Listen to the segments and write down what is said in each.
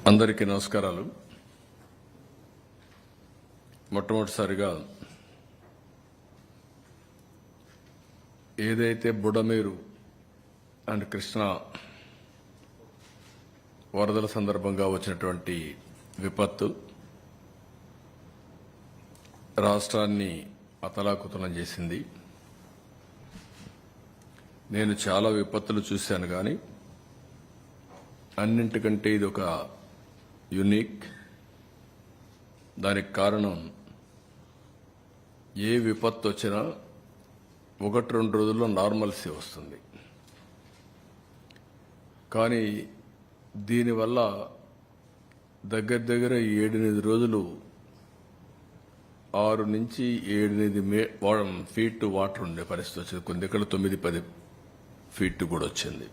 అందరికీ నమస్కారాలు. మొట్టమొదటిసారిగా ఏదైతే బుడమేరు అండ్ కృష్ణా వరదల సందర్భంగా వచ్చినటువంటి విపత్తు రాష్ట్రాన్ని అతలాకుతలం చేసింది. నేను చాలా విపత్తులు చూశాను, కానీ అన్నింటికంటే ఇది ఒక యునిక్. దానికి కారణం ఏ విపత్తు వచ్చినా 1-2 రోజుల్లో నార్మల్సీ వస్తుంది. కానీ దీనివల్ల దగ్గర 7-8 రోజులు 6 నుంచి 7-8 ఫీట్ వాటర్ ఉండే పరిస్థితి వచ్చింది. కొన్ని దగ్గర 9-10 ఫీట్ కూడా వచ్చింది.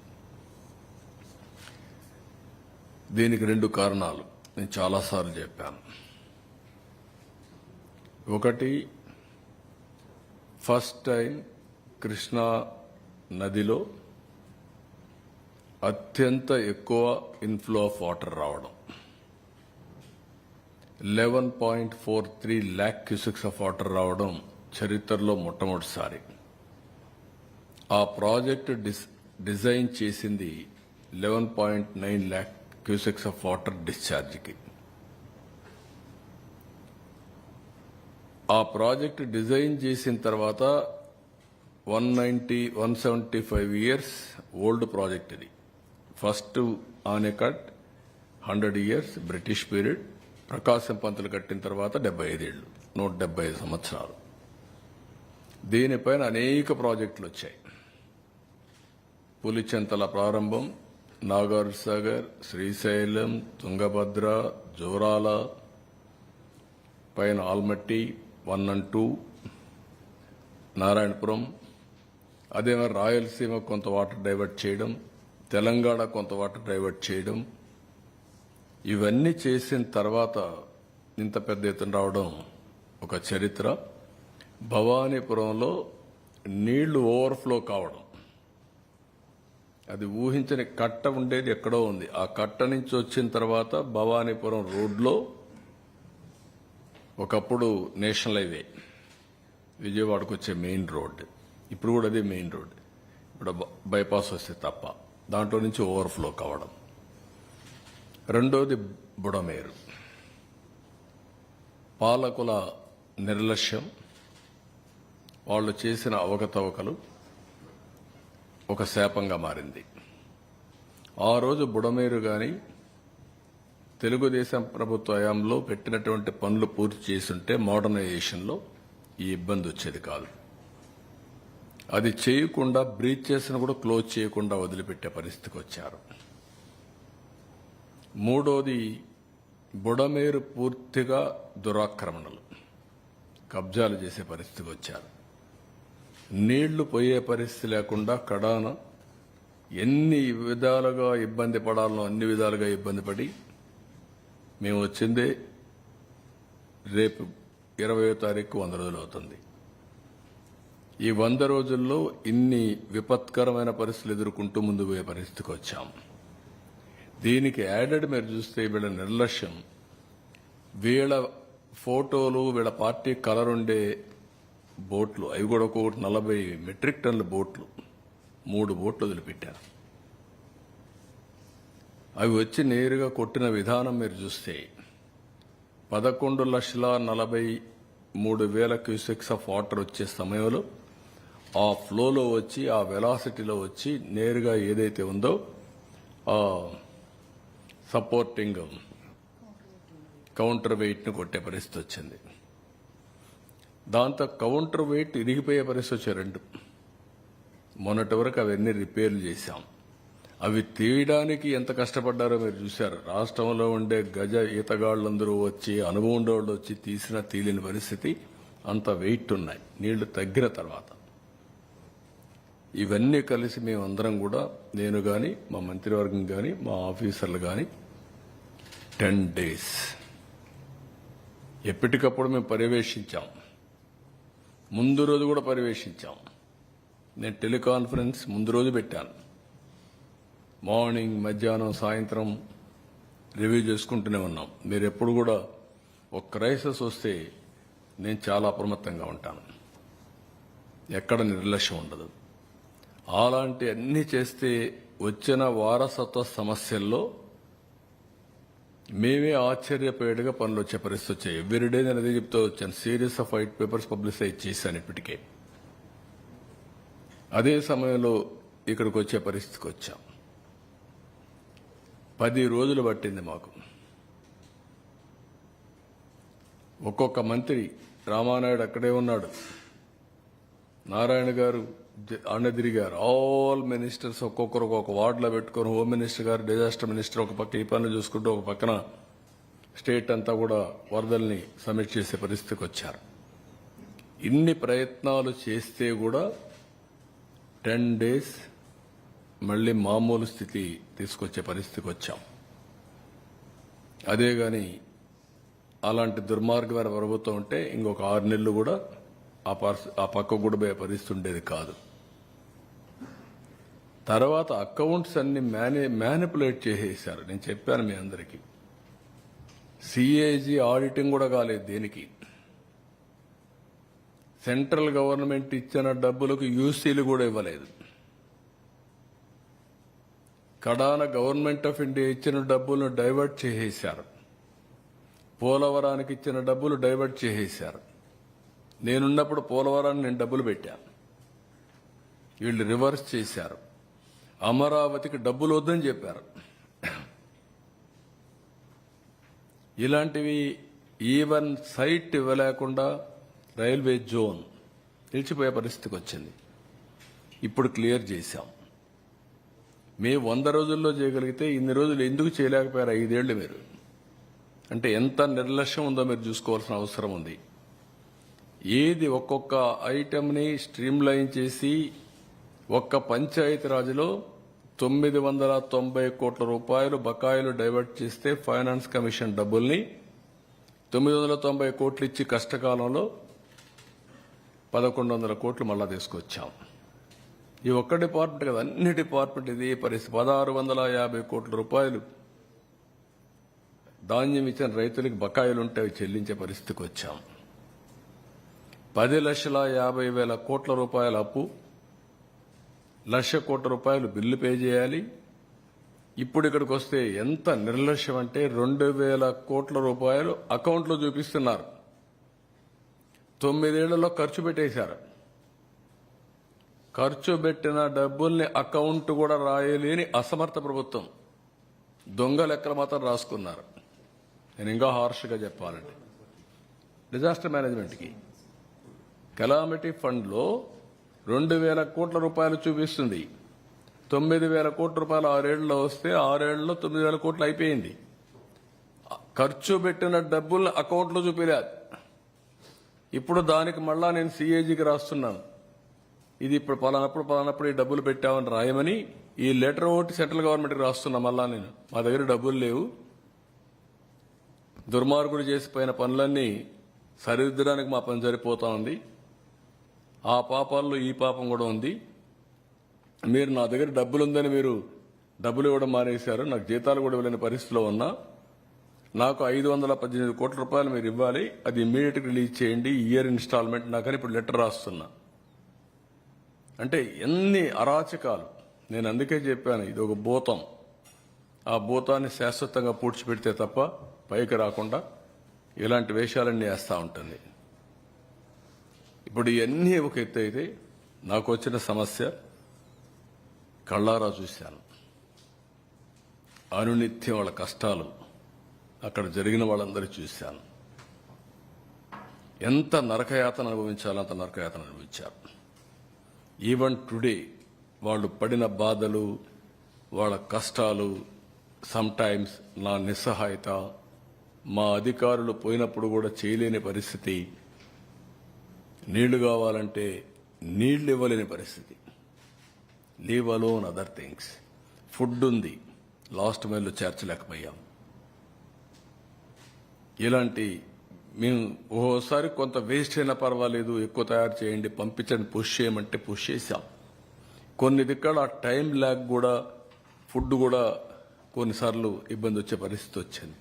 దీనికి 2 కారణాలు నేను చాలాసార్లు చెప్పాను. ఒకటి, ఫస్ట్ టైం కృష్ణా నదిలో అత్యంత ఎక్కువ ఇన్ఫ్లో ఆఫ్ వాటర్ రావడం. 11.43 lakh క్యూసెక్స్ ఆఫ్ వాటర్ రావడం చరిత్రలో మొట్టమొదటిసారి. ఆ ప్రాజెక్టు డిజైన్ చేసింది 11.9 lakh క్యూసెక్స్ ఆఫ్ వాటర్ డిశ్చార్జ్కి. ఆ ప్రాజెక్ట్ డిజైన్ చేసిన తర్వాత 175 ఇయర్స్ ఓల్డ్ ప్రాజెక్ట్ ఇది. First anicut 100 years British period. Prakasam Pantulu కట్టిన తర్వాత 75 ఏళ్ళు, 175 సంవత్సరాలు. దీనిపైన అనేక ప్రాజెక్టులు వచ్చాయి. పులిచెంతల ప్రారంభం, నాగార్జున సాగర్, శ్రీశైలం, తుంగభద్ర, జోరాల పైన ఆల్మట్టి 1 and 2, నారాయణపురం. అదే మరి రాయలసీమ కొంత వాటర్ డైవర్ట్ చేయడం, తెలంగాణ కొంత వాటర్ డైవర్ట్ చేయడం, ఇవన్నీ చేసిన తర్వాత ఇంత పెద్ద ఎత్తున రావడం ఒక చరిత్ర. భవానీపురంలో నీళ్లు ఓవర్ఫ్లో కావడం, అది ఊహించని కట్ట ఉండేది ఎక్కడో ఉంది. ఆ కట్ట నుంచి వచ్చిన తర్వాత భవానీపురం రోడ్లో ఒకప్పుడు నేషనల్ హైవే విజయవాడకు వచ్చే మెయిన్ రోడ్, ఇప్పుడు కూడా అదే మెయిన్ రోడ్. ఇప్పుడు బైపాస్ వస్తే తప్ప దాంట్లో నుంచి ఓవర్ఫ్లో కావడం. రెండోది బుడమేరు. పాలకుల నిర్లక్ష్యం, వాళ్ళు చేసిన అవకతవకలు ఒక శాపంగా మారింది. ఆ రోజు బుడమేరు గాని తెలుగుదేశం ప్రభుత్వ హయాంలో పెట్టినటువంటి పనులు పూర్తి చేసుంటే మోడర్నైజేషన్లో ఈ ఇబ్బంది వచ్చేది కాదు. అది చేయకుండా బ్రీచ్ చేసిన కూడా క్లోజ్ చేయకుండా వదిలిపెట్టే పరిస్థితికి వచ్చారు. మూడోది, బుడమేరు పూర్తిగా దురాక్రమణలు, కబ్జాలు చేసే పరిస్థితికి వచ్చారు. నీళ్లు పోయే పరిస్థితి లేకుండా కడాన ఎన్ని విధాలుగా ఇబ్బంది పడాలనో అన్ని విధాలుగా ఇబ్బంది పడి మేము వచ్చిందే రేపు 20వ తారీఖు 100 రోజులు అవుతుంది. ఈ 100 రోజుల్లో ఇన్ని విపత్కరమైన పరిస్థితులు ఎదుర్కొంటూ ముందు పోయే పరిస్థితికి వచ్చాం. దీనికి యాడెడ్ మీరు చూస్తే వీళ్ళ నిర్లక్ష్యం, వీళ్ళ ఫోటోలు, వీళ్ళ పార్టీ కలర్ ఉండే బోట్లు, అవి కూడా ఒక్కొక్కటి 40 మెట్రిక్ టన్నుల బోట్లు, 3 బోట్లు వదిలిపెట్టారు. అవి వచ్చి నేరుగా కొట్టిన విధానం మీరు చూస్తే 11,43,000 క్యూసెక్స్ ఆఫ్ వాటర్ వచ్చే సమయంలో ఆ ఫ్లోలో వచ్చి, ఆ వెలాసిటీలో వచ్చి నేరుగా ఏదైతే ఉందో ఆ సపోర్టింగ్ కౌంటర్ వెయిట్ను కొట్టే పరిస్థితి వచ్చింది. దాంతో కౌంటర్ వెయిట్ ఇరిగిపోయే పరిస్థితి వచ్చాయి 2. మొన్నటి వరకు అవన్నీ రిపేర్లు చేశాం. అవి తీయడానికి ఎంత కష్టపడ్డారో మీరు చూశారు. రాష్ట్రంలో ఉండే గజ ఈతగాళ్లందరూ వచ్చి, అనుభవం ఉండేవాళ్ళు వచ్చి తీసిన తీలిన పరిస్థితి. అంత వెయిట్ ఉన్నాయి నీళ్లు తగ్గిన తర్వాత. ఇవన్నీ కలిసి మేమందరం కూడా, నేను కానీ, మా మంత్రివర్గం కానీ, మా ఆఫీసర్లు కానీ 10 days ఎప్పటికప్పుడు మేము పర్యవేక్షించాం. ముందు రోజు కూడా పర్యవేక్షించాం. నేను టెలికాన్ఫరెన్స్ ముందు రోజు పెట్టాను. మార్నింగ్, మధ్యాహ్నం, సాయంత్రం రివ్యూ చేసుకుంటూనే ఉన్నాం. మీరు ఎప్పుడు కూడా ఒక క్రైసిస్ వస్తే నేను చాలా అప్రమత్తంగా ఉంటాను. ఎక్కడ నిర్లక్ష్యం ఉండదు. అలాంటి అన్ని చేస్తే వచ్చిన వారసత్వ సమస్యల్లో మేమే ఆశ్చర్యపోయేట్టుగా పనులు వచ్చే పరిస్థితి వచ్చాయి. ఎవ్రీడే నేను అదే చెప్తూ వచ్చాను. Series of white papers publicise చేశాను ఇప్పటికే. అదే సమయంలో ఇక్కడికి వచ్చే పరిస్థితికి వచ్చాం. 10 రోజులు పట్టింది మాకు. ఒక్కొక్క మంత్రి, రామానాయుడు అక్కడే ఉన్నాడు, నారాయణ గారు అన్న తిరిగారు. ఆల్ మినిస్టర్స్ ఒక్కొక్కరు ఒక్కొక్క వార్డులో పెట్టుకుని హోమ్ మినిస్టర్ గారు, డిజాస్టర్ మినిస్టర్ ఒక పక్క ఈ పనులు చూసుకుంటూ ఒక పక్కన స్టేట్ అంతా కూడా వరదల్ని సమీక్ష చేసే పరిస్థితికి వచ్చారు. ఇన్ని ప్రయత్నాలు చేస్తే కూడా 10 days మళ్ళీ మామూలు స్థితి తీసుకొచ్చే పరిస్థితికి వచ్చాం. అదే గాని అలాంటి దుర్మార్గమైన ప్రభుత్వం ఉంటే ఇంకొక 6 నెలలు కూడా ఆ పక్క కూడా పోయే పరిస్థితి ఉండేది కాదు. తర్వాత అకౌంట్స్ అన్ని మ్యానిపులేట్ చేసేశారు. నేను చెప్పాను మీ అందరికీ. సిఏజీ ఆడిటింగ్ కూడా కాలేదు దేనికి. సెంట్రల్ గవర్నమెంట్ ఇచ్చిన డబ్బులకు యూసీలు కూడా ఇవ్వలేదు. కడాన గవర్నమెంట్ ఆఫ్ ఇండియా ఇచ్చిన డబ్బులను డైవర్ట్ చేసేశారు. పోలవరానికి ఇచ్చిన డబ్బులు డైవర్ట్ చేసేశారు. నేనున్నప్పుడు పోలవరాన్ని నేను డబ్బులు పెట్టాను, వీళ్ళు రివర్స్ చేశారు. అమరావతికి డబ్బులు వద్దని చెప్పారు. ఇలాంటివి ఈవెన్ సైట్ ఇవ్వలేకుండా రైల్వే జోన్ నిలిచిపోయే పరిస్థితికి వచ్చింది. ఇప్పుడు క్లియర్ చేశాం. మేము 100 రోజుల్లో చేయగలిగితే ఇన్ని రోజులు ఎందుకు చేయలేకపోయారు? 5 ఏళ్లు మీరు. అంటే ఎంత నిర్లక్ష్యం ఉందో మీరు చూసుకోవాల్సిన అవసరం ఉంది. ఏది ఒక్కొక్క ఐటమ్ని స్ట్రీమ్ లైన్ చేసి ఒక్క పంచాయతీరాజ్లో 990 కోట్ల రూపాయలు బకాయిలు డైవర్ట్ చేస్తే ఫైనాన్స్ కమిషన్ డబ్బుల్ని 990 కోట్లు ఇచ్చి కష్టకాలంలో 1100 కోట్లు మళ్ళా తీసుకొచ్చాం. ఈ ఒక్క డిపార్ట్మెంట్ కదా, అన్ని డిపార్ట్మెంట్ ఇది పరిస్థితి. 1650 కోట్ల రూపాయలు ధాన్యం ఇచ్చిన రైతులకు బకాయిలుంటే అవి చెల్లించే పరిస్థితికి వచ్చాం. 10,50,000 కోట్ల రూపాయల అప్పు, 1,00,000 కోట్ల రూపాయలు బిల్లు పే చేయాలి. ఇప్పుడు ఇక్కడికి వస్తే ఎంత నిర్లక్ష్యం అంటే 2,000 కోట్ల రూపాయలు అకౌంట్లో చూపిస్తున్నారు. 9 ఏళ్లలో ఖర్చు పెట్టేశారు. ఖర్చు పెట్టిన డబ్బుల్ని అకౌంట్ కూడా రాయలేని అసమర్థ ప్రభుత్వం. దొంగ లెక్కలు మాత్రం రాసుకున్నారు. నేను ఇంకా హార్ష్గా చెప్పాలంటే డిజాస్టర్ మేనేజ్మెంట్కి కెలామిటీ ఫండ్లో 2,000 కోట్ల రూపాయలు చూపిస్తుంది. 9,000 కోట్ల రూపాయలు 6 ఏళ్లలో వస్తే 6 ఏళ్లలో 9,000 కోట్లు అయిపోయింది. ఖర్చు పెట్టిన డబ్బుల్ని అకౌంట్లో చూపించలేదు. ఇప్పుడు దానికి మళ్ళా నేను సిఏజీకి రాస్తున్నాను. ఇది ఇప్పుడు పలానప్పుడు ఈ డబ్బులు పెట్టామని రాయమని ఈ లెటర్ ఒకటి సెంట్రల్ గవర్నమెంట్కి రాస్తున్నా. మళ్ళా నేను మా దగ్గర డబ్బులు లేవు, దుర్మార్గుడు చేసిపోయిన పనులన్నీ సరిదిద్దడానికి మా పని సరిపోతా ఉంది, ఆ పాపాల్లో ఈ పాపం కూడా ఉంది. మీరు నా దగ్గర డబ్బులు ఉందని మీరు డబ్బులు ఇవ్వడం మానేశారు. నాకు జీతాలు కూడా ఇవ్వలేని పరిస్థితిలో ఉన్నా. నాకు 518 కోట్ల రూపాయలు మీరు ఇవ్వాలి, అది ఇమ్మీడియట్గా రిలీజ్ చేయండి, ఇయర్ ఇన్స్టాల్మెంట్ నాకని ఇప్పుడు లెటర్ రాస్తున్నా. అంటే ఎన్ని అరాచకాలు. నేను అందుకే చెప్పాను ఇది ఒక భూతం. ఆ భూతాన్ని శాశ్వతంగా పూడ్చిపెడితే తప్ప పైకి రాకుండా ఇలాంటి వేషాలన్నీ వేస్తూ ఉంటుంది. ఇప్పుడు ఇవన్నీ ఒక ఎత్తు అయితే నాకు వచ్చిన సమస్య కళ్ళారా చూశాను. అనునిత్యం వాళ్ళ కష్టాలు అక్కడ జరిగిన వాళ్ళందరూ చూశాను. ఎంత నరకయాతన అనుభవించాలో అంత నరకయాతన అనుభవించారు. ఈవెన్ టుడే వాళ్ళు పడిన బాధలు, వాళ్ళ కష్టాలు, సమ్టైమ్స్ నా నిస్సహాయత, మా అధికారులు పోయినప్పుడు కూడా చేయలేని పరిస్థితి, నీళ్లు కావాలంటే నీళ్లు ఇవ్వలేని పరిస్థితి, leave alone other things. Food ఉంది, లాస్ట్ మైల్లో చేర్చలేకపోయాం. ఇలాంటి మేము ఓసారి కొంత వేస్ట్ అయినా పర్వాలేదు, ఎక్కువ తయారు చేయండి, పంపించండి, పుష్ చేయమంటే పుష్ చేశాం. కొన్ని దిక్కడ ఆ టైం ల్యాగ్ కూడా ఫుడ్ కూడా కొన్నిసార్లు ఇబ్బంది వచ్చే పరిస్థితి వచ్చింది.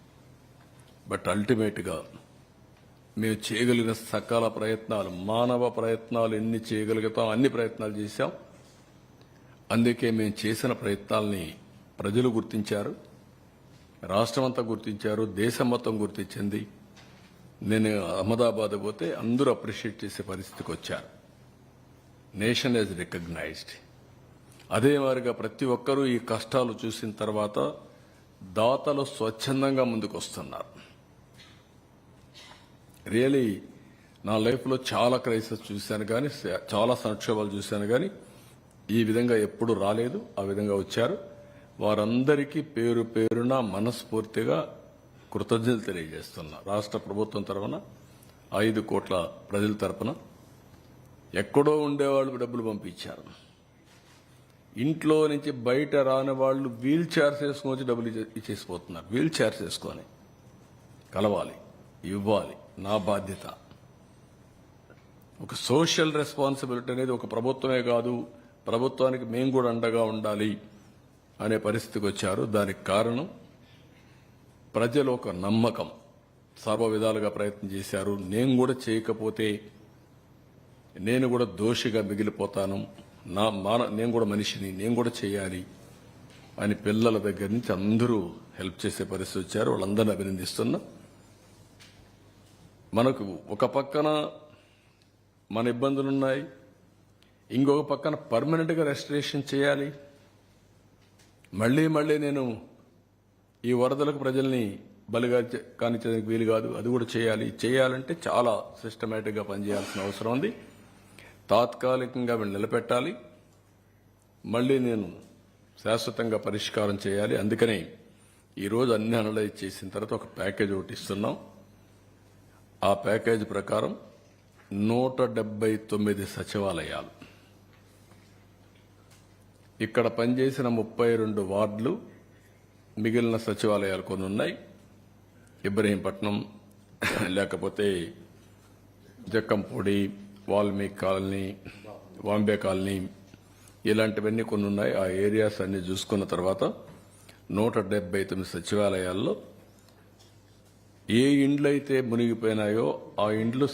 బట్ అల్టిమేట్గా మేము చేయగలిగిన సకాల ప్రయత్నాలు, మానవ ప్రయత్నాలు ఎన్ని చేయగలుగుతాం అన్ని ప్రయత్నాలు చేశాం. అందుకే మేము చేసిన ప్రయత్నాల్ని ప్రజలు గుర్తించారు, రాష్ట్రం అంతా గుర్తించారు, దేశం మొత్తం గుర్తించింది. నేను అహ్మదాబాద్ పోతే అందరూ అప్రిషియేట్ చేసే పరిస్థితికి వచ్చారు. Nation is recognised. అదే మాదిరిగా ప్రతి ఒక్కరూ ఈ కష్టాలు చూసిన తర్వాత దాతలు స్వచ్ఛందంగా ముందుకు వస్తున్నారు. రియలీ నా లైఫ్లో చాలా క్రైసిస్ చూశాను, కానీ చాలా సంక్షోభాలు చూశాను, కానీ ఈ విధంగా ఎప్పుడు రాలేదు. ఆ విధంగా వచ్చారు. వారందరికీ పేరు పేరున మనస్ఫూర్తిగా కృతజ్ఞతలు తెలియజేస్తున్నా. రాష్ట్ర ప్రభుత్వం తరఫున 5 కోట్ల ప్రజల తరఫున ఎక్కడో ఉండేవాళ్ళు డబ్బులు పంపించారు. ఇంట్లో నుంచి బయట రాని వాళ్ళు వీల్ చైర్స్ వేసుకొని వచ్చి డబ్బులు ఇచ్చేసిపోతున్నారు. వీల్ చైర్స్ వేసుకొని కలవాలి, ఇవ్వాలి, నా బాధ్యత. ఒక సోషల్ రెస్పాన్సిబిలిటీ అనేది ఒక ప్రభుత్వమే కాదు, ప్రభుత్వానికి మేము కూడా అండగా ఉండాలి అనే పరిస్థితికి వచ్చారు. దానికి కారణం ప్రజలు ఒక నమ్మకం, సర్వ విధాలుగా ప్రయత్నం చేశారు. నేను కూడా చేయకపోతే నేను కూడా దోషిగా మిగిలిపోతాను, నేను కూడా మనిషిని, నేను కూడా చేయాలి అని పిల్లల దగ్గర నుంచి అందరూ హెల్ప్ చేసే పరిస్థితి వచ్చారు. వాళ్ళందరినీ అభినందిస్తున్నా. మనకు ఒక పక్కన మన ఇబ్బందులున్నాయి, ఇంకొక పక్కన పర్మనెంట్గా రెస్టరేషన్ చేయాలి. మళ్ళీ నేను ఈ వరదలకు ప్రజల్ని బలిగా కానిచ్చేందుకు వీలు కాదు, అది కూడా చేయాలంటే చాలా సిస్టమేటిక్గా పనిచేయాల్సిన అవసరం ఉంది. తాత్కాలికంగా వీళ్ళు నిలబెట్టాలి, మళ్ళీ నేను శాశ్వతంగా పరిష్కారం చేయాలి. అందుకని ఈరోజు అన్ని అనలైజ్ చేసిన తర్వాత ఒక ప్యాకేజ్ ఒకటి ఇస్తున్నాం. ఆ ప్యాకేజ్ ప్రకారం 179 సచివాలయాలు, ఇక్కడ పనిచేసిన 32 వార్డులు, మిగిలిన సచివాలయాలు కొన్ని ఉన్నాయి. ఇబ్రహీంపట్నం, లేకపోతే జక్కంపూడి, వాల్మీకి కాలనీ, వాంబే కాలనీ, ఇలాంటివన్నీ కొన్ని ఉన్నాయి. ఆ ఏరియాస్ అన్ని చూసుకున్న తర్వాత 179 సచివాలయాల్లో ఏ ఇండ్లు అయితే మునిగిపోయినాయో ఆ ఇండ్లు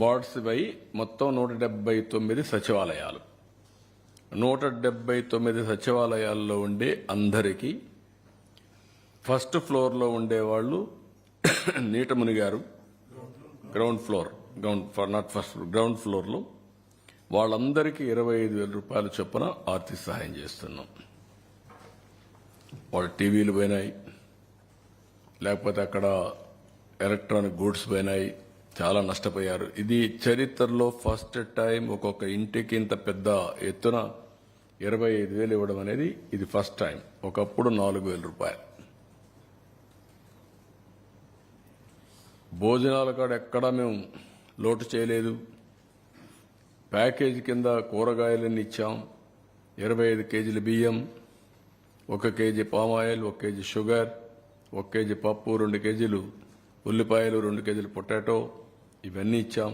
వార్డ్స్ పై మొత్తం 179 సచివాలయాలు. 179 సచివాలయాల్లో ఉండే అందరికీ ఫస్ట్ ఫ్లోర్లో ఉండేవాళ్ళు నీట మునిగారు, గ్రౌండ్ ఫ్లోర్లో వాళ్ళందరికీ 25,000 రూపాయల చొప్పున ఆర్థిక సహాయం చేస్తున్నాం. వాళ్ళ టీవీలు పోయినాయి, లేకపోతే అక్కడ ఎలక్ట్రానిక్ గూడ్స్ పోయినాయి, చాలా నష్టపోయారు. ఇది చరిత్రలో ఫస్ట్ టైం ఒక్కొక్క ఇంటికి ఇంత పెద్ద ఎత్తున 25,000 ఇవ్వడం అనేది ఇది ఫస్ట్ టైం. ఒకప్పుడు 4,000 రూపాయలు. భోజనాల కాడ ఎక్కడా మేము లోటు చేయలేదు. ప్యాకేజీ కింద కూరగాయలన్నీ ఇచ్చాం. 25 కేజీల బియ్యం, 1 KG palm oil, 1 KG sugar, 1 KG పప్పు, 2 కేజీలు ఉల్లిపాయలు, 2 కేజీలు పొటాటో, ఇవన్నీ ఇచ్చాం.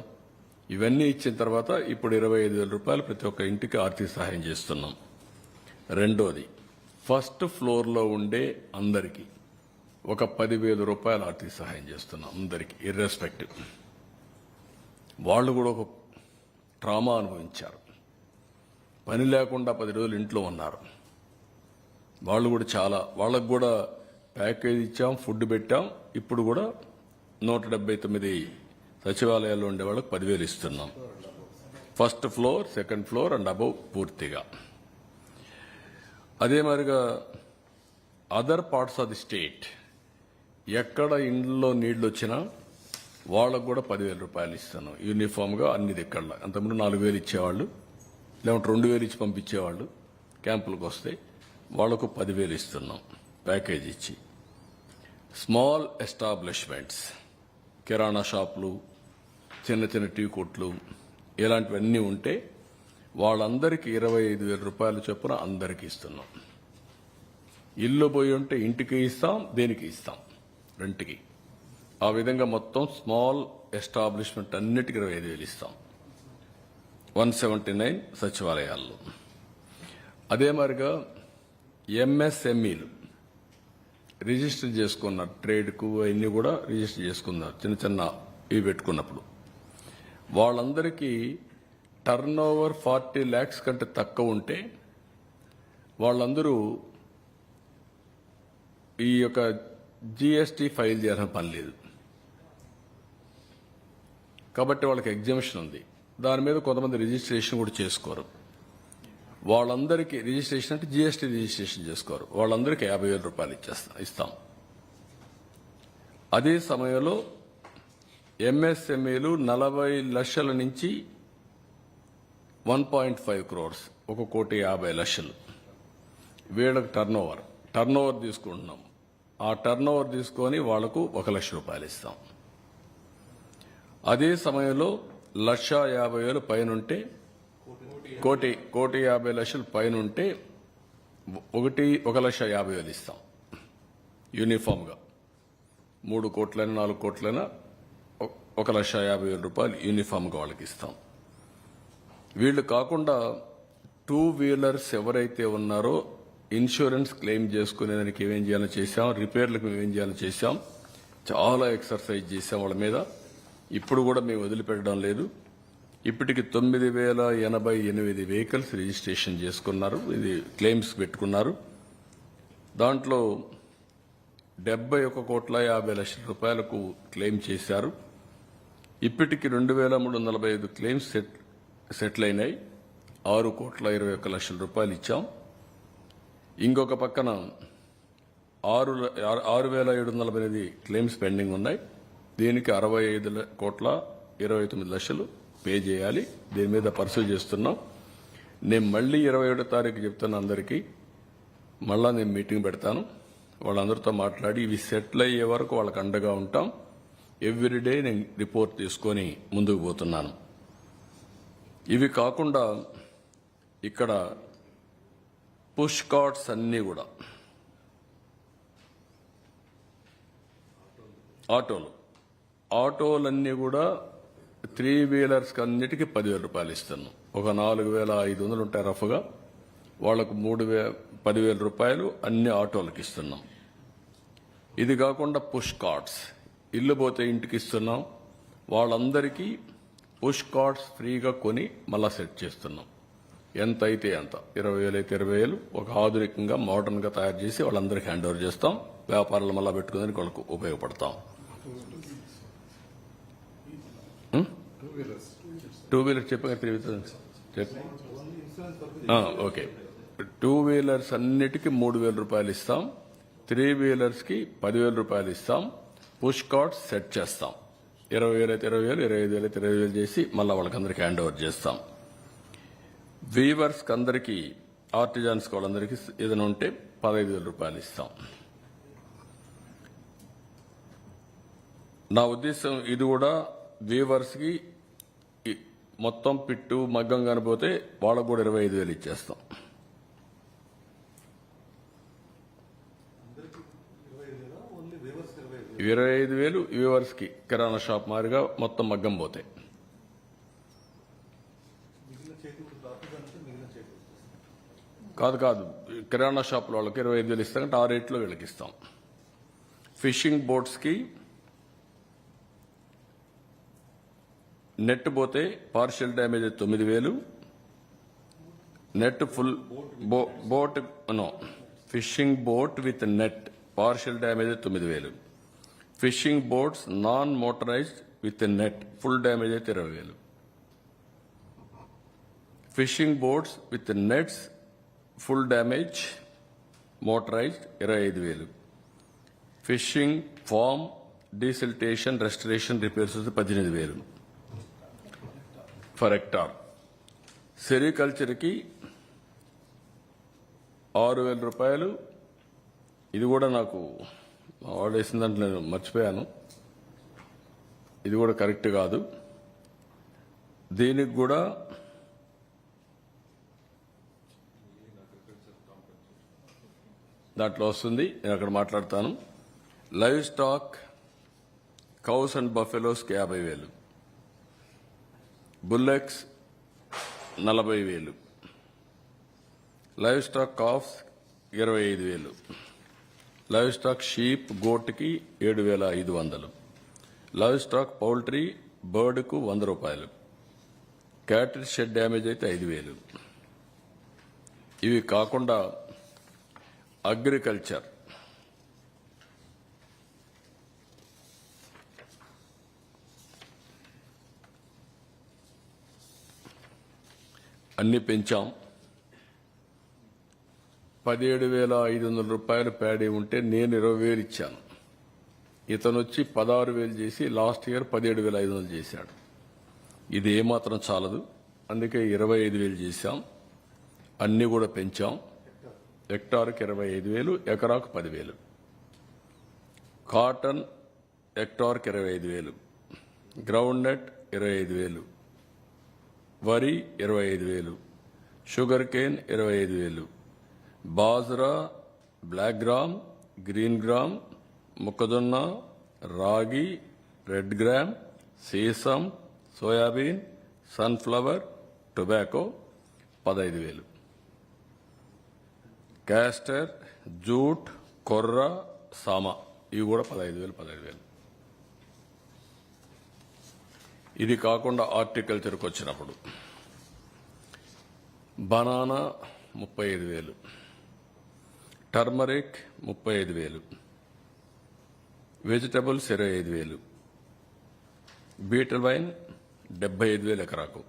ఇవన్నీ ఇచ్చిన తర్వాత ఇప్పుడు 25,000 రూపాయలు ప్రతి ఒక్క ఇంటికి ఆర్థిక సహాయం చేస్తున్నాం. రెండోది, ఫస్ట్ ఫ్లోర్లో ఉండే అందరికీ ఒక 10,000 రూపాయలు ఆర్థిక సహాయం చేస్తున్నాం. అందరికీ ఇర్రెస్పెక్టివ్. వాళ్ళు కూడా ఒక ట్రామా అనుభవించారు, పని లేకుండా 10 రోజులు ఇంట్లో ఉన్నారు. వాళ్ళకు కూడా ప్యాకేజ్ ఇచ్చాం, ఫుడ్ పెట్టాం. ఇప్పుడు కూడా 179 సచివాలయాల్లో ఉండే వాళ్ళకి 10,000 ఇస్తున్నాం. First floor, second floor and above పూర్తిగా. అదే మాదిరిగా other parts of the state ఎక్కడ ఇండ్లలో నీళ్లు వచ్చినా వాళ్ళకు కూడా 10,000 రూపాయలు ఇస్తున్నాం యూనిఫామ్గా అన్ని దిక్కల్లో. అంతకుముందు 4,000 ఇచ్చేవాళ్ళు, లేకుంటే 2,000 ఇచ్చి పంపించేవాళ్ళు క్యాంపులకు వస్తే. వాళ్లకు 10,000 ఇస్తున్నాం ప్యాకేజ్ ఇచ్చి. స్మాల్ ఎస్టాబ్లిష్మెంట్స్, కిరాణా షాపులు, చిన్న చిన్న టీ కొట్లు, ఇలాంటివన్నీ ఉంటే వాళ్ళందరికీ 25,000 రూపాయల చొప్పున అందరికీ ఇస్తున్నాం. ఇల్లు పోయి ఉంటే ఇంటికి ఇస్తాం, దేనికి ఇస్తాం, రెంట్కి. ఆ విధంగా మొత్తం స్మాల్ ఎస్టాబ్లిష్మెంట్ అన్నిటికీ 25,000 ఇస్తాం 179 సచివాలయాల్లో. అదే మాదిరిగా ఎంఎస్ఎంఈలు రిజిస్టర్ చేసుకున్నారు, ట్రేడ్కు అవన్నీ కూడా రిజిస్టర్ చేసుకున్నారు. చిన్న చిన్న ఇవి పెట్టుకున్నప్పుడు వాళ్ళందరికీ టర్న్ ఓవర్ 40 lakhs కంటే తక్కువ ఉంటే వాళ్ళందరూ ఈ యొక్క జిఎస్టీ ఫైల్ చేయాల్సిన పని లేదు. కాబట్టి వాళ్ళకి ఎగ్జామిషన్ ఉంది. దాని మీద కొంతమంది రిజిస్ట్రేషన్ కూడా చేసుకోరు. వాళ్ళందరికీ రిజిస్ట్రేషన్ అంటే జిఎస్టీ రిజిస్ట్రేషన్ చేసుకోరు. వాళ్ళందరికీ 50,000 రూపాయలు ఇస్తాం. అదే సమయంలో ఎంఎస్ఎంఈలు 40 లక్షల నుంచి 1.5 crores, 1,50,00,000 వీళ్ళకి టర్న్ ఓవర్ తీసుకుంటున్నాం. ఆ టర్న్ ఓవర్ తీసుకొని వాళ్లకు 1,00,000 రూపాయలు ఇస్తాం. అదే సమయంలో 1,50,000 పైన ఉంటే, 1,50,00,000 పైన ఉంటే 1,50,000 ఇస్తాం యూనిఫామ్గా. 3 కోట్లైనా 4 కోట్లైనా 1,50,000 రూపాయలు యూనిఫామ్గా వాళ్ళకి ఇస్తాం. వీళ్ళు కాకుండా 2 వీలర్స్ ఎవరైతే ఉన్నారో ఇన్సూరెన్స్ క్లెయిమ్ చేసుకునేదానికి ఏమేం చేయాలో చేశాం, రిపేర్లకు ఏమేం చేయాలో చేశాం, చాలా ఎక్సర్సైజ్ చేశాం వాళ్ళ మీద. ఇప్పుడు కూడా మేము వదిలిపెట్టడం లేదు. ఇప్పటికి 9,088 వెహికల్స్ రిజిస్ట్రేషన్ చేసుకున్నారు, ఇది క్లెయిమ్స్ పెట్టుకున్నారు. దాంట్లో 71,50,00,000 రూపాయలకు క్లెయిమ్ చేశారు. ఇప్పటికి 2,345 క్లెయిమ్స్ సెటిల్ అయినాయి. 6,21,00,000 రూపాయలు ఇచ్చాం. ఇంకొక పక్కన 6,748 క్లెయిమ్స్ పెండింగ్ ఉన్నాయి. దీనికి 65,29,00,000 పే చేయాలి. దీని మీద పర్సూ చేస్తున్నాం. నేను మళ్ళీ 27వ తారీఖు చెప్తాను అందరికీ. మళ్ళా నేను మీటింగ్ పెడతాను. వాళ్ళందరితో మాట్లాడి ఇవి సెటిల్ అయ్యే వరకు వాళ్ళకి అండగా ఉంటాం. ఎవ్రీడే నేను రిపోర్ట్ తీసుకొని ముందుకు పోతున్నాను. ఇవి కాకుండా ఇక్కడ పుష్ కార్ట్స్ అన్నీ కూడా ఆటోలన్నీ కూడా 3 వీలర్స్ అన్నిటికీ 10,000 రూపాయలు ఇస్తున్నాం. ఒక 4,500 ఉంటాయి రఫ్గా. వాళ్లకు 10,000 రూపాయలు అన్ని ఆటోలకు ఇస్తున్నాం. ఇది కాకుండా పుష్ కార్ట్స్ ఇల్లు పోతే ఇంటికి ఇస్తున్నాం. వాళ్ళందరికీ పుష్ కార్ట్స్ ఫ్రీగా కొని మళ్ళా సెట్ చేస్తున్నాం. ఎంత అయితే అంత, 20,000 అయితే 20,000 ఒక ఆధునికంగా మోడర్న్ గా తయారు చేసి వాళ్ళందరికీ హ్యాండ్ ఓవర్ చేస్తాం. వ్యాపారాలు మళ్ళా పెట్టుకునేందుకు వాళ్ళకు ఉపయోగపడతాం. 2 వీలర్స్ చెప్పగా 3 వీలర్స్ ఓకే. 2 వీలర్స్ అన్నిటికీ 3,000 రూపాయలు ఇస్తాం. 3 వీలర్స్ కి 10,000 రూపాయలు ఇస్తాం. పుష్ కార్ట్స్ సెట్ చేస్తాం. 20,000 అయితే 20,000, 25,000 అయితే 25,000 చేసి మళ్ళా వాళ్ళకందరికీ హ్యాండ్ ఓవర్ చేస్తాం. వీవర్స్ అందరికీ, ఆర్టిజాన్స్ వాళ్ళందరికీ ఏదైనా ఉంటే 15,000 రూపాయలు ఇస్తాం. నా ఉద్దేశం ఇది కూడా వీవర్స్ కి మొత్తం పిట్టు మగ్గం కానిపోతే వాళ్ళకు కూడా 25,000 ఇచ్చేస్తాం. 25,000 వ్యూవర్స్ కి కిరాణా షాప్ మారిగా మొత్తం మగ్గం పోతాయి. కాదు కిరాణా షాప్ వాళ్ళకి 25,000 ఇస్తారంటే ఆ రేట్లో వీళ్ళకి ఇస్తాం. ఫిషింగ్ బోట్స్ కి నెట్ పోతే partial damage 9,000, net full boat fishing boat with net partial damage 9,000, fishing boats non motorised with net full damage అయితే 20,000, fishing boats with nets full damage motorised 25,000, fishing farm desiltation restoration repairs 18,000 for hectare. Sericulture కి 6,000 రూపాయలు. ఇది కూడా నాకు వాడేసిందంటే నేను మర్చిపోయాను. ఇది కూడా కరెక్ట్ కాదు. దీనికి కూడా దాంట్లో వస్తుంది, నేను అక్కడ మాట్లాడతాను. లైవ్ స్టాక్ కౌస్ అండ్ బఫెలోస్కి 50,000, bullocks 40,000, livestock calves 25,000. Livestock sheep గోట్కి 7,500. లైవ్ స్టాక్ పౌల్ట్రీ బర్డ్కు 100 రూపాయలు. క్యాటిల్ షెడ్ డ్యామేజ్ అయితే 5,000. ఇవి కాకుండా అగ్రికల్చర్ అన్ని పెంచాం. 17,500 రూపాయలు ప్యాడీ ఉంటే నేను 20,000 ఇచ్చాను. ఇతను వచ్చి 16,000 చేసి లాస్ట్ ఇయర్ 17,500 చేశాడు. ఇది ఏమాత్రం చాలదు, అందుకే 25,000 చేశాం. అన్ని కూడా పెంచాం. హెక్టార్కి 25,000, ఎకరాకు 10,000. కాటన్ హెక్టార్కి 25,000, గ్రౌండ్ నట్ 25,000, వరి 25,000, sugar cane 25,000, bajra, black gram, green gram, మొక్కజొన్న, రాగి, రెడ్ గ్రామ్, సీసం, soybean, sunflower, tobacco 15,000. Castor, jute, కొర్ర, సామా ఇవి కూడా 15,000. ఇది కాకుండా హార్టికల్చర్కి వచ్చినప్పుడు banana 35,000, turmeric 35,000, vegetables 25,000, betel vine 75,000 ఎకరాకు,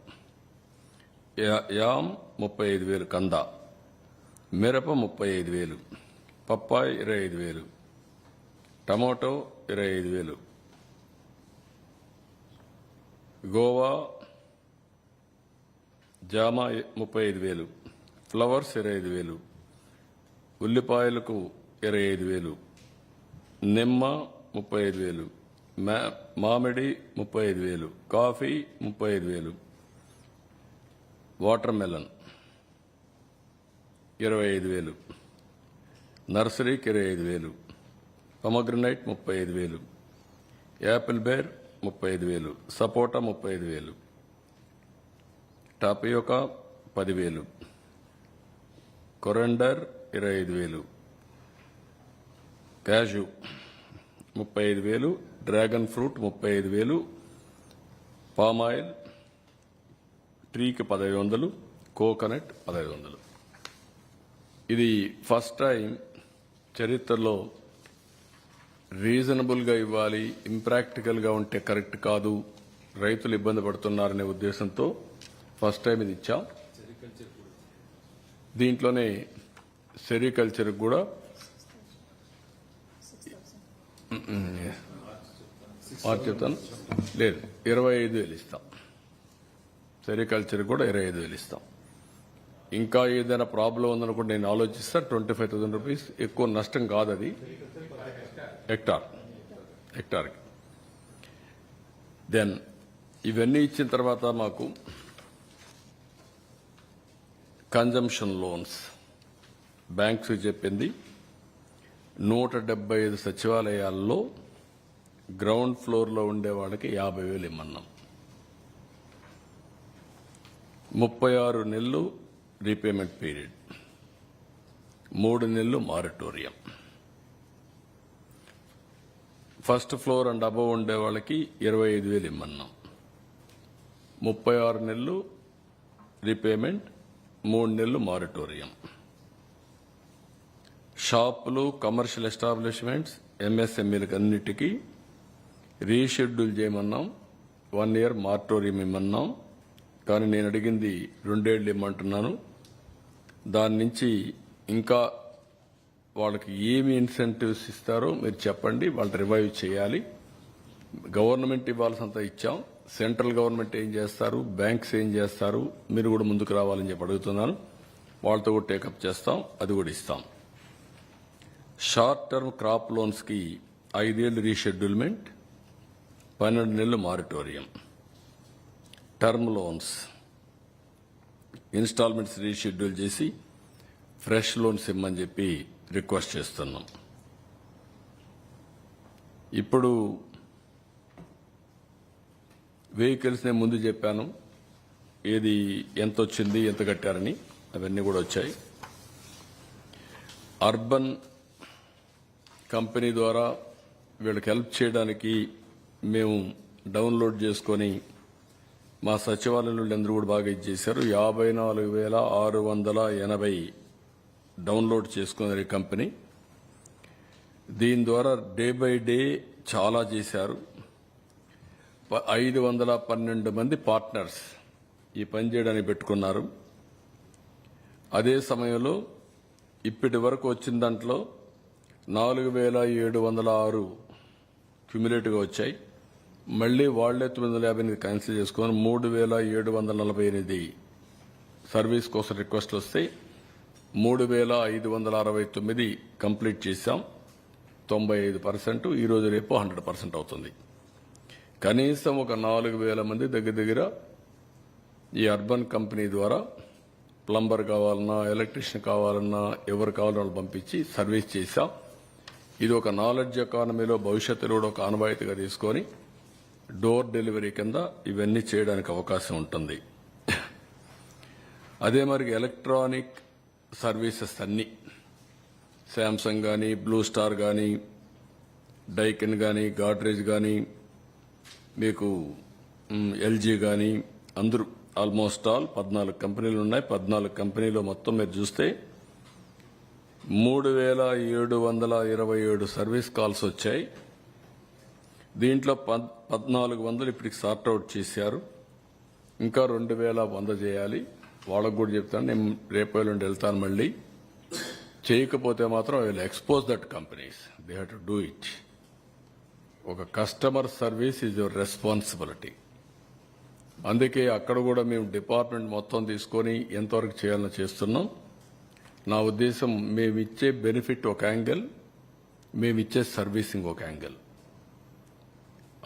యామ్ 35,000 కంద, మిరప 35,000, పప్పాయి 25,000, టమాటో 25,000, గోవా జామ 35,000, ఫ్లవర్స్ 25,000, ఉల్లిపాయలకు 25,000, నిమ్మ 35,000, మామిడి 35,000, కాఫీ 35,000, వాటర్ మెలన్ 25,000, నర్సరీకి 25,000, pomegranate 35,000, apple ber 35,000, sapota 35,000, tapioca 10,000, coriander 25,000, cashew 35,000, dragon fruit 35,000, palm oil ట్రీకి 1,500, కోకోనట్ 1,500. ఇది ఫస్ట్ టైం చరిత్రలో రీజనబుల్గా ఇవ్వాలి, ఇంప్రాక్టికల్గా ఉంటే కరెక్ట్ కాదు, రైతులు ఇబ్బంది పడుతున్నారనే ఉద్దేశంతో ఫస్ట్ టైం ఇది ఇచ్చాం. దీంట్లోనే సెరికల్చర్ కూడా చెప్తాను, లేదు 25,000 ఇస్తాం. సెరికల్చర్ కూడా 25,000 ఇస్తాం. ఇంకా ఏదైనా ప్రాబ్లం ఉందనుకుంటే నేను ఆలోచిస్తా. 25,000 రూపీస్ ఎక్కువ నష్టం కాదు, అది హెక్టార్కి. దెన్ ఇవన్నీ ఇచ్చిన తర్వాత మాకు కన్జంప్షన్ లోన్స్ బ్యాంక్స్ చెప్పింది 175 సచివాలయాల్లో గ్రౌండ్ ఫ్లోర్లో ఉండేవాళ్ళకి 50,000 ఇమ్మన్నాం. 36 నెలలు రీపేమెంట్ పీరియడ్, 3 నెలలు moratorium. First floor and above ఉండే వాళ్ళకి 25,000 ఇమ్మన్నాం. 36 నెలలు రీపేమెంట్, 3 నెలలు మారటోరియం. షాపులు, కమర్షియల్ ఎస్టాబ్లిష్మెంట్స్, ఎంఎస్ఎంఈలకు అన్నిటికీ రీషెడ్యూల్ చేయమన్నాం. 1 ఇయర్ మారటోరియం ఇమ్మన్నాం. కానీ నేను అడిగింది 2 ఏళ్ళు ఇమ్మంటున్నాను. దాని నుంచి ఇంకా వాళ్ళకి ఏమి ఇన్సెంటివ్స్ ఇస్తారో మీరు చెప్పండి, వాళ్ళు రివైవ్ చేయాలి. గవర్నమెంట్ ఇవ్వాల్సినంత ఇచ్చాం, సెంట్రల్ గవర్నమెంట్ ఏం చేస్తారు, బ్యాంక్స్ ఏం చేస్తారు, మీరు కూడా ముందుకు రావాలని చెప్పి అడుగుతున్నాను. వాళ్ళతో కూడా టేకప్ చేస్తాం, అది కూడా ఇస్తాం. షార్ట్ టర్మ్ క్రాప్ లోన్స్కి 5 ఏళ్ళు రీషెడ్యూల్మెంట్, 12 నెలలు moratorium. Term loans instalments reschedule చేసి ఫ్రెష్ లోన్స్ ఇమ్మని చెప్పి రిక్వెస్ట్ చేస్తున్నాం. ఇప్పుడు వెహికల్స్ నేను ముందు చెప్పాను, ఏది ఎంత వచ్చింది, ఎంత కట్టారని, అవన్నీ కూడా వచ్చాయి. అర్బన్ కంపెనీ ద్వారా వీళ్ళకి హెల్ప్ చేయడానికి మేము డౌన్లోడ్ చేసుకొని మా సచివాలయంలో అందరూ కూడా బాగా ఇచ్చేశారు. 54,680 డౌన్లోడ్ చేసుకున్నారు ఈ కంపెనీ. దీని ద్వారా డే బై డే చాలా చేశారు. 512 మంది పార్ట్నర్స్ ఈ పని చేయడానికి పెట్టుకున్నారు. అదే సమయంలో ఇప్పటి వరకు వచ్చిన దాంట్లో 4,706 క్యుములేటివ్గా వచ్చాయి. మళ్లీ వాళ్లే 958 క్యాన్సిల్ చేసుకొని 3,748 సర్వీస్ కోసం రిక్వెస్ట్లు వస్తాయి. 3,569 కంప్లీట్ చేశాం. 95%. ఈ రోజు రేపు 100% అవుతుంది. కనీసం ఒక 4,000 మంది దగ్గర ఈ అర్బన్ కంపెనీ ద్వారా ప్లంబర్ కావాలన్నా, ఎలక్ట్రీషియన్ కావాలన్నా, ఎవరు కావాలన్నా వాళ్ళు పంపించి సర్వీస్ చేశాం. ఇది ఒక నాలెడ్జ్ ఎకానమీలో భవిష్యత్తులో ఒక ఆనవాయితీగా తీసుకొని డోర్ డెలివరీ కింద ఇవన్నీ చేయడానికి అవకాశం ఉంటుంది. అదే మరి ఎలక్ట్రానిక్ సర్వీసెస్ అన్ని శాంసంగ్ కానీ, బ్లూ స్టార్ కానీ, డైకిన్ కానీ, గాడ్రేజ్ కానీ, మీకు ఎల్జీ కానీ, అందరూ ఆల్మోస్ట్ ఆల్ 14 కంపెనీలు ఉన్నాయి. 14 కంపెనీలో మొత్తం మీరు చూస్తే 3,727 సర్వీస్ కాల్స్ వచ్చాయి. దీంట్లో 1,400 ఇప్పటికి సార్ట్అవుట్ చేశారు. ఇంకా 2,100 చేయాలి. వాళ్ళకు కూడా చెప్తాను, నేను రేపు ఎల్లుండి వెళ్తాను. మళ్ళీ చేయకపోతే మాత్రం I will expose that companies. They have to do it. ఒక customer service is your responsibility. అందుకే అక్కడ కూడా మేము డిపార్ట్మెంట్ మొత్తం తీసుకొని ఎంతవరకు చేయాలని చేస్తున్నాం. నా ఉద్దేశం, మేమిచ్చే బెనిఫిట్ ఒక యాంగిల్, మేమిచ్చే సర్వీసింగ్ ఒక యాంగిల్.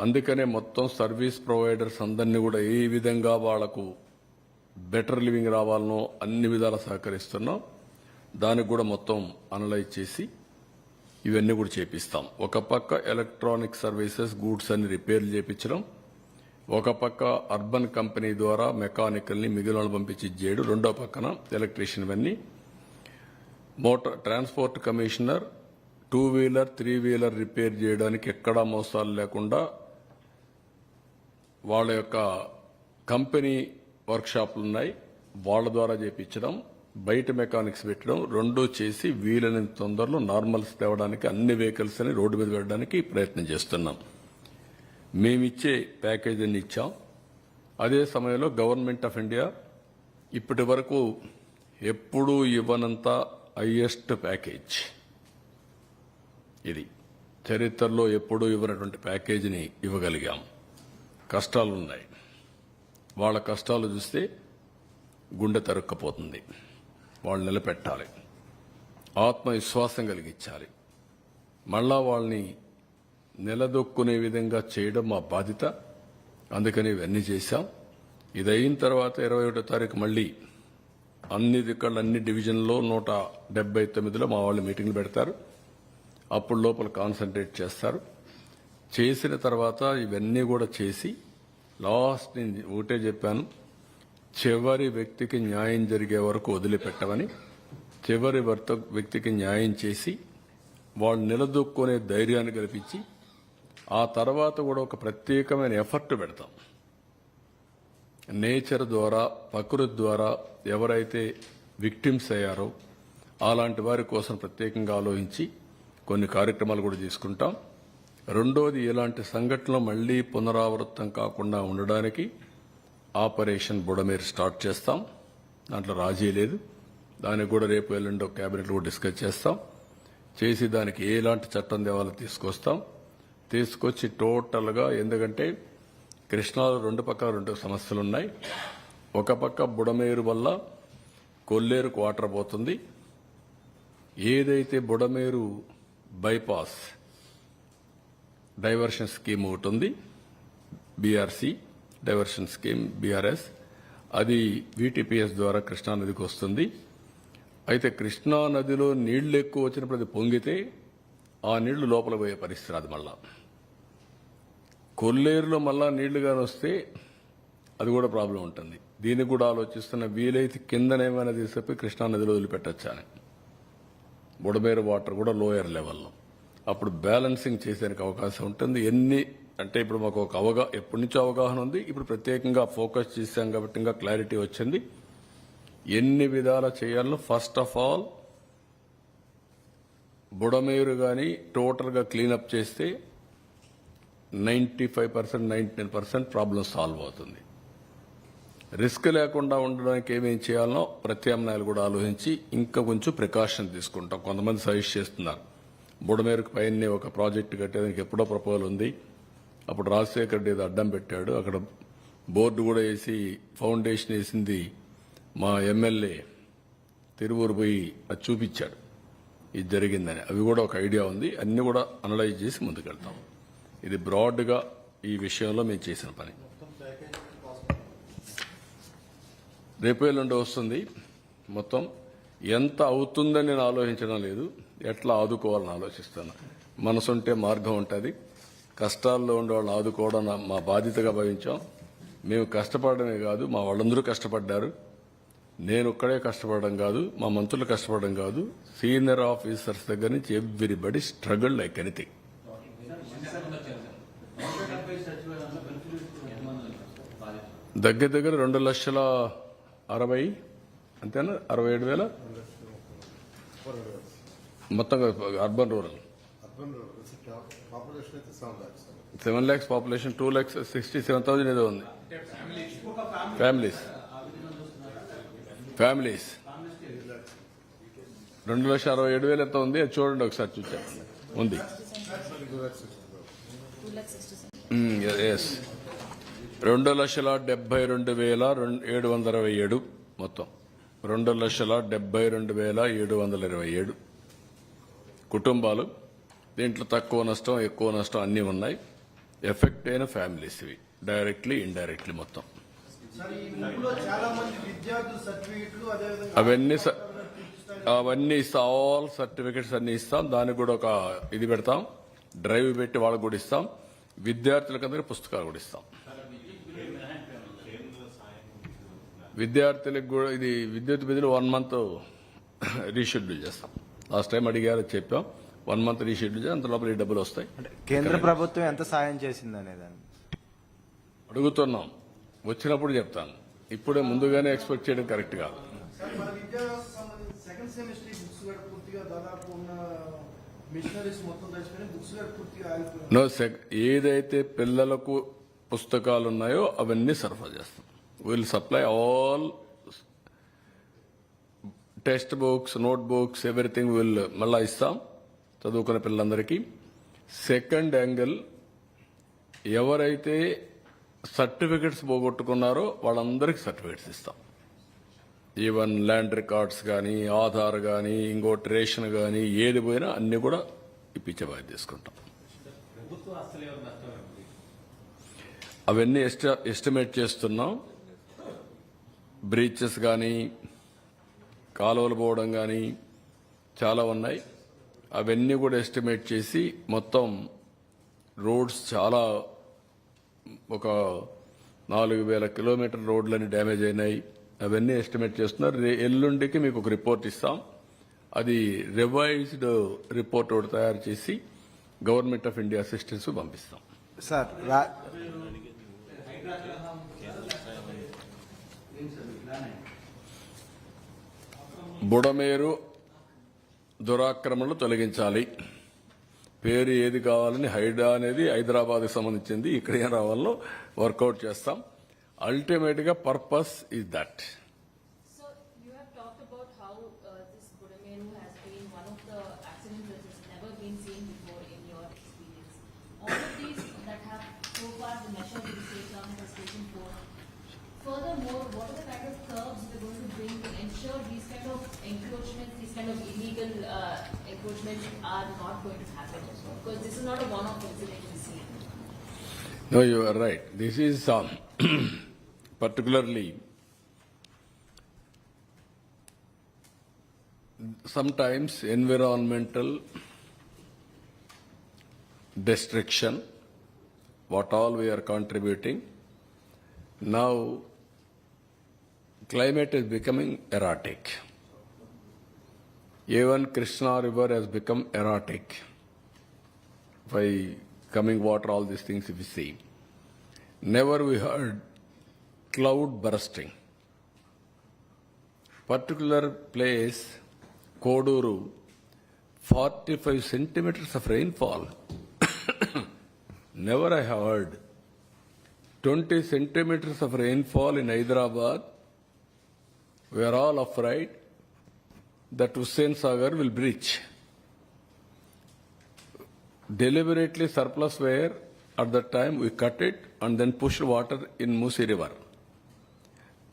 అందుకనే మొత్తం సర్వీస్ ప్రొవైడర్స్ అందరినీ కూడా ఏ విధంగా వాళ్లకు బెటర్ లివింగ్ రావాలనో అన్ని విధాలా సహకరిస్తున్నాం. దానికి కూడా మొత్తం అనలైజ్ చేసి ఇవన్నీ కూడా చేపిస్తాం. ఒక పక్క ఎలక్ట్రానిక్ సర్వీసెస్, గూడ్స్ అన్ని రిపేర్లు చేపించడం, ఒక పక్క అర్బన్ కంపెనీ ద్వారా మెకానికల్ని మిగిలిన పంపించి చేయడం, రెండో పక్కన ఎలక్ట్రీషియన్ ఇవన్నీ. Motor transport commissioner 2 wheeler 3 wheeler repair చేయడానికి ఎక్కడా మోసాలు లేకుండా వాళ్ళ యొక్క కంపెనీ వర్క్షాప్లు ఉన్నాయి, వాళ్ళ ద్వారా చేపించడం, బయట మెకానిక్స్ పెట్టడం, రెండూ చేసి వీలైనంత తొందరలో నార్మల్స్ తేవడానికి అన్ని వెహికల్స్ అని రోడ్డు మీద పెట్టడానికి ప్రయత్నం చేస్తున్నాం. మేమిచ్చే ప్యాకేజ్ అన్ని ఇచ్చాం. అదే సమయంలో గవర్నమెంట్ ఆఫ్ ఇండియా ఇప్పటి వరకు ఎప్పుడూ ఇవ్వనంత హైయెస్ట్ ప్యాకేజ్ ఇది. చరిత్రలో ఎప్పుడూ ఇవ్వనటువంటి ప్యాకేజీని ఇవ్వగలిగాం. కష్టాలున్నాయి. వాళ్ళ కష్టాలు చూస్తే గుండె తరుక్కపోతుంది. వాళ్ళు నిలబెట్టాలి, ఆత్మవిశ్వాసం కలిగించాలి, మళ్ళా వాళ్ళని నిలదొక్కునే విధంగా చేయడం మా బాధ్యత. అందుకని ఇవన్నీ చేశాం. ఇది అయిన తర్వాత 21వ తారీఖు మళ్ళీ అన్ని దిక్కళ్ళు, అన్ని డివిజన్లో 179లో మా వాళ్ళు మీటింగ్లు పెడతారు. అప్పుడు లోపల కాన్సన్ట్రేట్ చేస్తారు. చేసిన తర్వాత ఇవన్నీ కూడా చేసి లాస్ట్ నేను ఒకటే చెప్పాను, చివరి వ్యక్తికి న్యాయం జరిగే వరకు వదిలిపెట్టమని. చివరి వ్యక్తికి న్యాయం చేసి వాళ్ళు నిలదొక్కునే ధైర్యాన్ని కల్పించి ఆ తర్వాత కూడా ఒక ప్రత్యేకమైన ఎఫర్ట్ పెడతాం. నేచర్ ద్వారా, ప్రకృతి ద్వారా ఎవరైతే విక్టిమ్స్ అయ్యారో అలాంటి వారి కోసం ప్రత్యేకంగా ఆలోచించి కొన్ని కార్యక్రమాలు కూడా తీసుకుంటాం. రెండోది, ఇలాంటి సంఘటనలు మళ్లీ పునరావృతం కాకుండా ఉండడానికి ఆపరేషన్ బుడమేరు స్టార్ట్ చేస్తాం. దాంట్లో రాజీ లేదు. దానికి కూడా రేపు ఎల్లుండో కేబినెట్ కూడా డిస్కస్ చేస్తాం. చేసి దానికి ఎలాంటి చట్టం తేవాలో తీసుకొచ్చి టోటల్గా, ఎందుకంటే కృష్ణాలో 2 పక్కల 2 సమస్యలున్నాయి. ఒక పక్క బుడమేరు వల్ల కొల్లేరుకు వాటర్ పోతుంది. ఏదైతే బుడమేరు బైపాస్ డైవర్షన్ స్కీమ్ ఒకటి ఉంది, బీఆర్సీ డైవర్షన్ స్కీమ్, బీఆర్ఎస్, అది వీటీపీఎస్ ద్వారా కృష్ణానదికి వస్తుంది. అయితే కృష్ణానదిలో నీళ్లు ఎక్కువ వచ్చినప్పుడు అది పొంగితే ఆ నీళ్లు లోపల పోయే పరిస్థితి రాదు. మళ్ళా కొల్లేరులో మళ్ళా నీళ్లు కానీ వస్తే అది కూడా ప్రాబ్లం ఉంటుంది. దీనికి కూడా ఆలోచిస్తున్న, వీలైతే కిందనేమైనా తీసుకుపోయి కృష్ణానదిలో వదిలిపెట్టచ్చా అని. బుడమేరు వాటర్ కూడా లోయర్ లెవెల్లో. అప్పుడు బ్యాలెన్సింగ్ చేసేందుకు అవకాశం ఉంటుంది. ఎన్ని అంటే ఇప్పుడు మాకు ఒక ఎప్పటి నుంచో అవగాహన ఉంది, ఇప్పుడు ప్రత్యేకంగా ఫోకస్ చేశాం కాబట్టి ఇంకా క్లారిటీ వచ్చింది. ఎన్ని విధాలు చేయాలో ఫస్ట్ ఆఫ్ ఆల్ బుడమేరు కానీ టోటల్గా క్లీనప్ చేస్తే 95%, 99% ప్రాబ్లం సాల్వ్ అవుతుంది. రిస్క్ లేకుండా ఉండడానికి ఏమేం చేయాలనో ప్రత్యామ్నాయాలు కూడా ఆలోచించి ఇంకా కొంచెం ప్రికాషన్ తీసుకుంటాం. కొంతమంది సజెస్ట్ చేస్తున్నారు బుడమేరుకు పైన ఒక ప్రాజెక్టు కట్టేదానికి ఎప్పుడో ప్రపోజల్ ఉంది. అప్పుడు రాజశేఖర్ రెడ్డి ఏదో అడ్డం పెట్టాడు. అక్కడ బోర్డు కూడా వేసి ఫౌండేషన్ వేసింది మా ఎమ్మెల్యే తిరువూరు పోయి అది చూపించాడు ఇది జరిగిందని. అవి కూడా ఒక ఐడియా ఉంది. అన్ని కూడా అనలైజ్ చేసి ముందుకెళ్తాం. ఇది బ్రాడ్గా ఈ విషయంలో మేము చేసిన పని. రేపు ఎల్లుండి వస్తుంది. మొత్తం ఎంత అవుతుందని నేను ఆలోచించడం లేదు, ఎట్లా ఆదుకోవాలని ఆలోచిస్తాను. మనసుంటే మార్గం ఉంటుంది. కష్టాల్లో ఉండే వాళ్ళని ఆదుకోవడం మా బాధ్యతగా భావించాం. మేము కష్టపడమే కాదు, మా వాళ్ళందరూ కష్టపడ్డారు. నేను ఒక్కడే కష్టపడడం కాదు, మా మంత్రులు కష్టపడడం కాదు, సీనియర్ ఆఫీసర్స్ దగ్గర నుంచి ఎవ్రీబడి స్ట్రగుల్ లైక్ ఎనీథింగ్. దగ్గర దగ్గర 2,60,000 అంతేనా, 67,000 మొత్తం అర్బన్ రూరల్ 7 lakhs పాపులేషన్, 2,67,000 ఏదో ఉంది. ఫ్యామిలీస్ 2,67,000 ఎంత ఉంది అది చూడండి ఒకసారి. చూసాను ఉంది. ఎస్ 2,72,727 మొత్తం 2,72,727 కుటుంబాలు. దీంట్లో తక్కువ నష్టం ఎక్కువ నష్టం అన్నీ ఉన్నాయి. ఎఫెక్ట్ అయిన ఫ్యామిలీస్ ఇవి డైరెక్ట్లీ ఇండైరెక్ట్లీ మొత్తం. అవన్నీ ఆల్ సర్టిఫికెట్స్ అన్ని ఇస్తాం. దానికి కూడా ఒక ఇది పెడతాం, డ్రైవ్ పెట్టి వాళ్ళకు కూడా ఇస్తాం. విద్యార్థులకందరికీ పుస్తకాలు కూడా ఇస్తాం. విద్యార్థులకు కూడా ఇది విద్యుత్ బిల్లులు 1 month రీషెడ్యూల్ చేస్తాం. లాస్ట్ టైం అడిగారు చెప్పాం, 1 month రీషెడ్యూల్ చేసి అంత లోపల ఈ డబ్బులు వస్తాయి. కేంద్ర ప్రభుత్వం ఎంత సాయం చేసింది అనేది అడుగుతున్నాం, వచ్చినప్పుడు చెప్తాను. ఇప్పుడే ముందుగానే ఎక్స్పెక్ట్ చేయడం కరెక్ట్ కాదు. ఏదైతే పిల్లలకు పుస్తకాలు ఉన్నాయో అవన్నీ సరఫరా చేస్తాం. Will supply all text books, note books, everything will మళ్ళా ఇస్తాం చదువుకున్న పిల్లలందరికీ. సెకండ్ యాంగిల్, ఎవరైతే సర్టిఫికెట్స్ పోగొట్టుకున్నారో వాళ్ళందరికీ సర్టిఫికెట్స్ ఇస్తాం. ఈవెన్ ల్యాండ్ రికార్డ్స్ కానీ, ఆధార్ కానీ, ఇంకోటి రేషన్ కానీ, ఏది పోయినా అన్ని కూడా ఇప్పించే బాధ్యత తీసుకుంటాం. అవన్నీ ఎస్టిమేట్ చేస్తున్నాం. బ్రీచెస్ కానీ, కాలువలు పోవడం కానీ చాలా ఉన్నాయి. అవన్నీ కూడా ఎస్టిమేట్ చేసి మొత్తం రోడ్స్ చాలా ఒక 4,000 కిలోమీటర్ రోడ్లని డ్యామేజ్ అయినాయి. అవన్నీ ఎస్టిమేట్ చేస్తున్నారు. ఎల్లుండికి మీకు ఒక రిపోర్ట్ ఇస్తాం. అది రివైజ్డ్ రిపోర్ట్ ఒకటి తయారు చేసి గవర్నమెంట్ ఆఫ్ ఇండియా అసిస్టెన్స్ పంపిస్తాం. సార్ బుడమేరు దురాక్రమణలు తొలగించాలి. పేరు ఏది కావాలని హైడా అనేది హైదరాబాద్కి సంబంధించింది. ఇక్కడ ఏం రావాలో వర్కౌట్ చేస్తాం. అల్టిమేట్ గా purpose is that. So you have talked about how this Budameru has been one of the accidents that has never been seen before in your experience. All of these that have so far the measure the state government has taken for. Furthermore, what are the kind of curbs they're going to bring to ensure these kind of encroachments, these kind of illegal encroachments are not going to happen? Because this is not a one-off incident we see. No, you are right. This is particularly sometimes environmental destruction, what all we are contributing. Now, climate is becoming erratic. Even Krishna river has become erratic. By coming water, all these things if we see. Never we heard cloud bursting. Particular place, Koduru, 45 centimeters of rainfall. Never I have heard 20 centimeters of rainfall in Hyderabad. We are all afraid that Hussain Sagar will breach. Deliberately surplus where at that time we cut it and then pushed water in Musi river.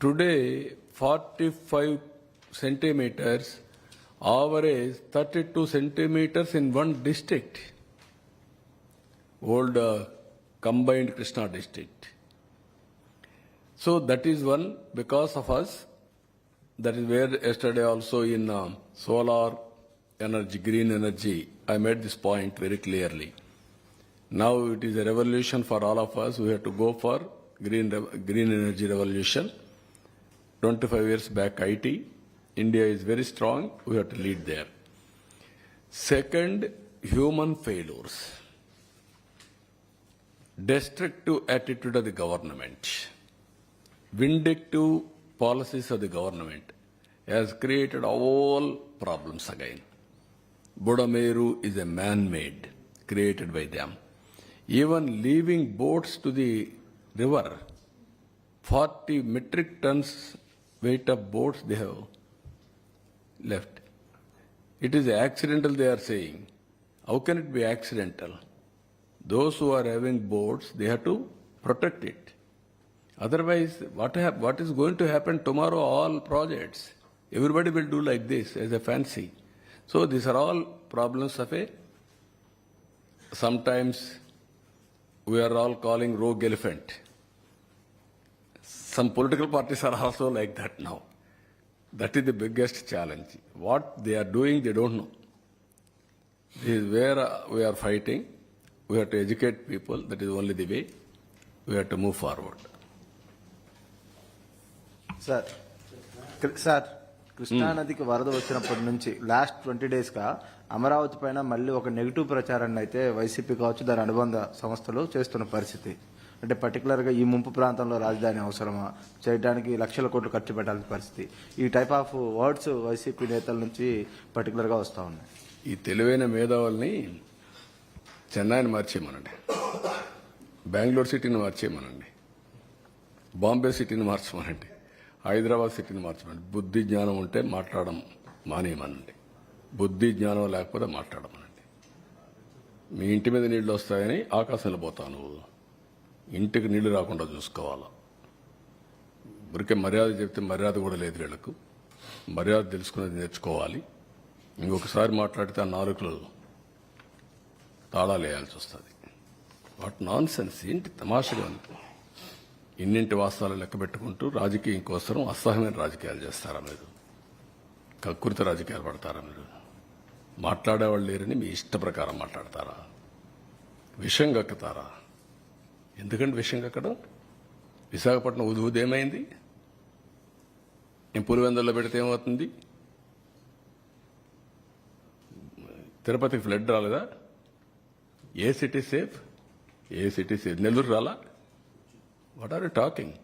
Today 45 centimeters, average 32 centimeters in one district, old combined Krishna district. So that is one because of us. That is where yesterday also in solar energy, green energy, I made this point very clearly. Now it is a revolution for all of us. We have to go for green energy revolution. 25 years back, IT. India is very strong. We have to lead there. Second, human failures. Destructive attitude of the government. Vindictive policies of the government has created all problems again. Budameru is a man-made, created by them. Even leaving boats to the river, 40 metric tons weight of boats they have left. It is accidental, they are saying. How can it be accidental? Those who are having boats, they have to protect it. Otherwise, what is going to happen tomorrow? All projects, everybody will do like this as a fancy. So these are all problems of a, sometimes we are all calling rogue elephant. Some political parties are also like that now. That is the biggest challenge. What they are doing, they don't know. This is where we are fighting. We have to educate people. That is only the way. We have to move forward. Sir Krishna నదికి వరద వచ్చినప్పటి నుంచి last 20 days గా అమరావతి పైన మళ్ళీ ఒక negative ప్రచారాన్ని అయితే వైసీపీ కావచ్చు దాని అనుబంధ సంస్థలు చేస్తున్న పరిస్థితి. అంటే పర్టికులర్ గా ఈ ముంపు ప్రాంతంలో రాజధాని అవసరమా, చేయడానికి లక్షల కోట్లు ఖర్చు పెట్టాల్సిన పరిస్థితి. ఈ టైప్ ఆఫ్ వర్డ్స్ వైసీపీ నేతల నుంచి పర్టికులర్ గా వస్తూ ఉన్నాయి. ఈ తెలివైన మేధావుల్ని చెన్నైని మార్చేయమనండి, బెంగళూరు సిటీని మార్చేయమనండి, బాంబే సిటీని మార్చమనండి, హైదరాబాద్ సిటీని మార్చమనండి. బుద్ధి జ్ఞానం ఉంటే మాట్లాడడం మానేయమనండి. బుద్ధి జ్ఞానం లేకపోతే మాట్లాడమనండి. మీ ఇంటి మీద నీళ్లు వస్తాయని ఆకాశంలో పోతావు నువ్వు. ఇంటికి నీళ్లు రాకుండా చూసుకోవాలా. ఊరికే మర్యాద చెప్తే మర్యాద కూడా లేదు వీళ్లకు. మర్యాద తెలుసుకునేది నేర్చుకోవాలి. ఇంకొకసారి మాట్లాడితే ఆ నాలుగులు తాళాలు వేయాల్సి వస్తుంది. వాట్ నాన్ సెన్స్, ఏంటి తమాషగా ఉంది. ఇన్నింటి వాస్తవాలు లెక్క పెట్టుకుంటూ రాజకీయం కోసం అసహ్యమైన రాజకీయాలు చేస్తారా మీరు? కక్కుర్తి రాజకీయాలు పడతారా మీరు? మాట్లాడేవాళ్ళు లేరని మీ ఇష్ట ప్రకారం మాట్లాడతారా? విషం కక్కుతారా? ఎందుకంటే విషం కక్కడం? విశాఖపట్నం ఉదూది ఏమైంది? నేను పులివెందుల్లో పెడితే ఏమవుతుంది? తిరుపతికి ఫ్లడ్ రాలేదా? ఏ సిటీ సేఫ్? ఏ సిటీ సేఫ్? నెల్లూరు రాలా? What are you talking?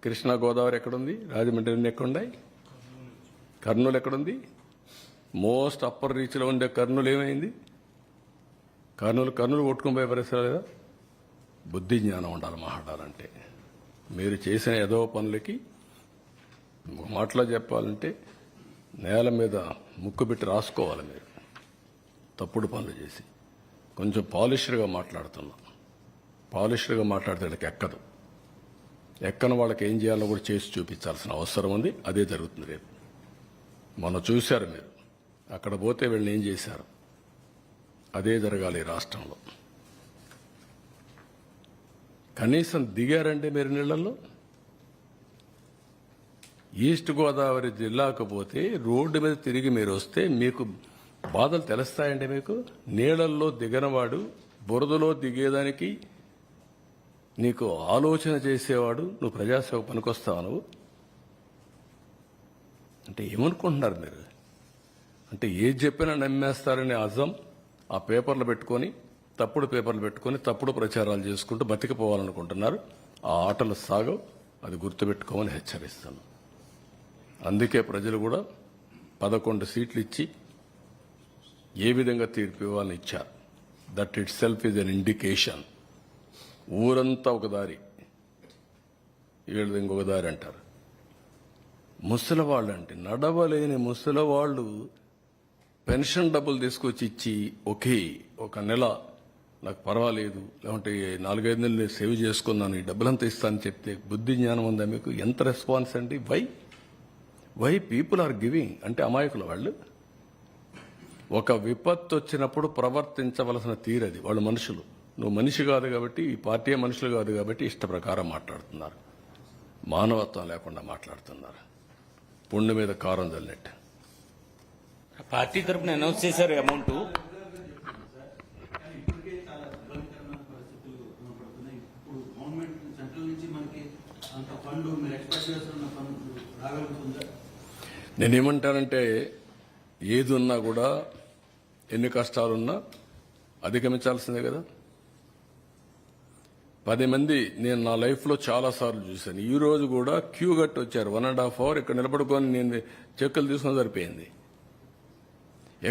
Krishna Godavari ఎక్కడుంది? రాజమండ్రి ఎక్కడున్నాయి? కర్నూలు ఎక్కడుంది? మోస్ట్ అప్పర్ రీచ్లో ఉండే కర్నూలు ఏమైంది? కర్నూలు కొట్టుకుని పోయే పరిస్థితి లేదా? బుద్ధి జ్ఞానం ఉండాలి మాట్లాడాలంటే. మీరు చేసిన ఏదో పనులకి మాటలో చెప్పాలంటే నేల మీద ముక్కు పెట్టి రాసుకోవాలి. మీరు తప్పుడు పనులు చేసి కొంచెం పాలిష్డ్గా మాట్లాడుతున్నాం. పాలిష్డ్గా మాట్లాడితే ఎక్కదు. ఎక్కని వాళ్ళకి ఏం చేయాలో కూడా చేసి చూపించాల్సిన అవసరం ఉంది. అదే జరుగుతుంది రేపు. మొన్న చూశారు మీరు, అక్కడ పోతే వీళ్ళని ఏం చేశారు. అదే జరగాలి ఈ రాష్ట్రంలో. కనీసం దిగారంటే మీరు నీళ్లలో. ఈస్ట్ గోదావరి జిల్లాకు పోతే రోడ్డు మీద తిరిగి మీరు వస్తే మీకు బాధలు తెలుస్తాయండి. మీకు నీళ్లలో దిగనవాడు, బురదలో దిగేదానికి నీకు ఆలోచన చేసేవాడు, నువ్వు ప్రజాసేవ పనికొస్తావు నువ్వు అంటే ఏమనుకుంటున్నారు మీరు? అంటే ఏది చెప్పినా నమ్మేస్తారనే అజం ఆ పేపర్లు పెట్టుకొని తప్పుడు ప్రచారాలు చేసుకుంటూ బతికిపోవాలనుకుంటున్నారు. ఆ ఆటలు సాగవు, అది గుర్తుపెట్టుకోమని హెచ్చరిస్తాను. అందుకే ప్రజలు కూడా 11 సీట్లు ఇచ్చి ఏ విధంగా తీర్పు ఇవ్వాలని ఇచ్చారు. That it self is an indication. ఊరంతా ఒక దారి, వీళ్ళది ఇంకొక దారి అంటారు. ముసలివాళ్ళు అంటే నడవలేని ముసలివాళ్ళు పెన్షన్ డబ్బులు తీసుకొచ్చి ఇచ్చి ఒక నెల నాకు పర్వాలేదు, లేకుంటే 4-5 నెలలు నేను సేవ్ చేసుకున్నాను, ఈ డబ్బులంతా ఇస్తానని చెప్తే బుద్ధి జ్ఞానం ఉందా మీకు? ఎంత రెస్పాన్స్ అండి? వై పీపుల్ ఆర్ గివింగ్ అంటే అమాయకులు వాళ్ళు. ఒక విపత్తు వచ్చినప్పుడు ప్రవర్తించవలసిన తీరది. వాళ్ళు మనుషులు, నువ్వు మనిషి కాదు కాబట్టి, ఈ పార్టీ మనుషులు కాదు కాబట్టి ఇష్ట ప్రకారం మాట్లాడుతున్నారు. మానవత్వం లేకుండా మాట్లాడుతున్నారు. పుండు మీద కారం చల్లినట్టు. పార్టీ తరపున అనౌన్స్ చేశారు అమౌంట్. ఇప్పుడు గవర్నమెంట్ సెంట్రల్ నుంచి మనకి అంత ఫండ్ మీరు ఎక్స్పెక్ట్ చేస్తున్న ఫండ్ రాగలుగుతుందా? నేనేమంటానంటే ఏది ఉన్నా కూడా ఎన్ని కష్టాలున్నా అధిగమించాల్సిందే కదా. 10 మంది నేను నా లైఫ్లో చాలా సార్లు చూశాను. ఈ రోజు కూడా క్యూ కట్టి వచ్చారు. 1.5 hours ఇక్కడ నిలబడుకొని నేను చెక్కులు తీసుకుని సరిపోయింది.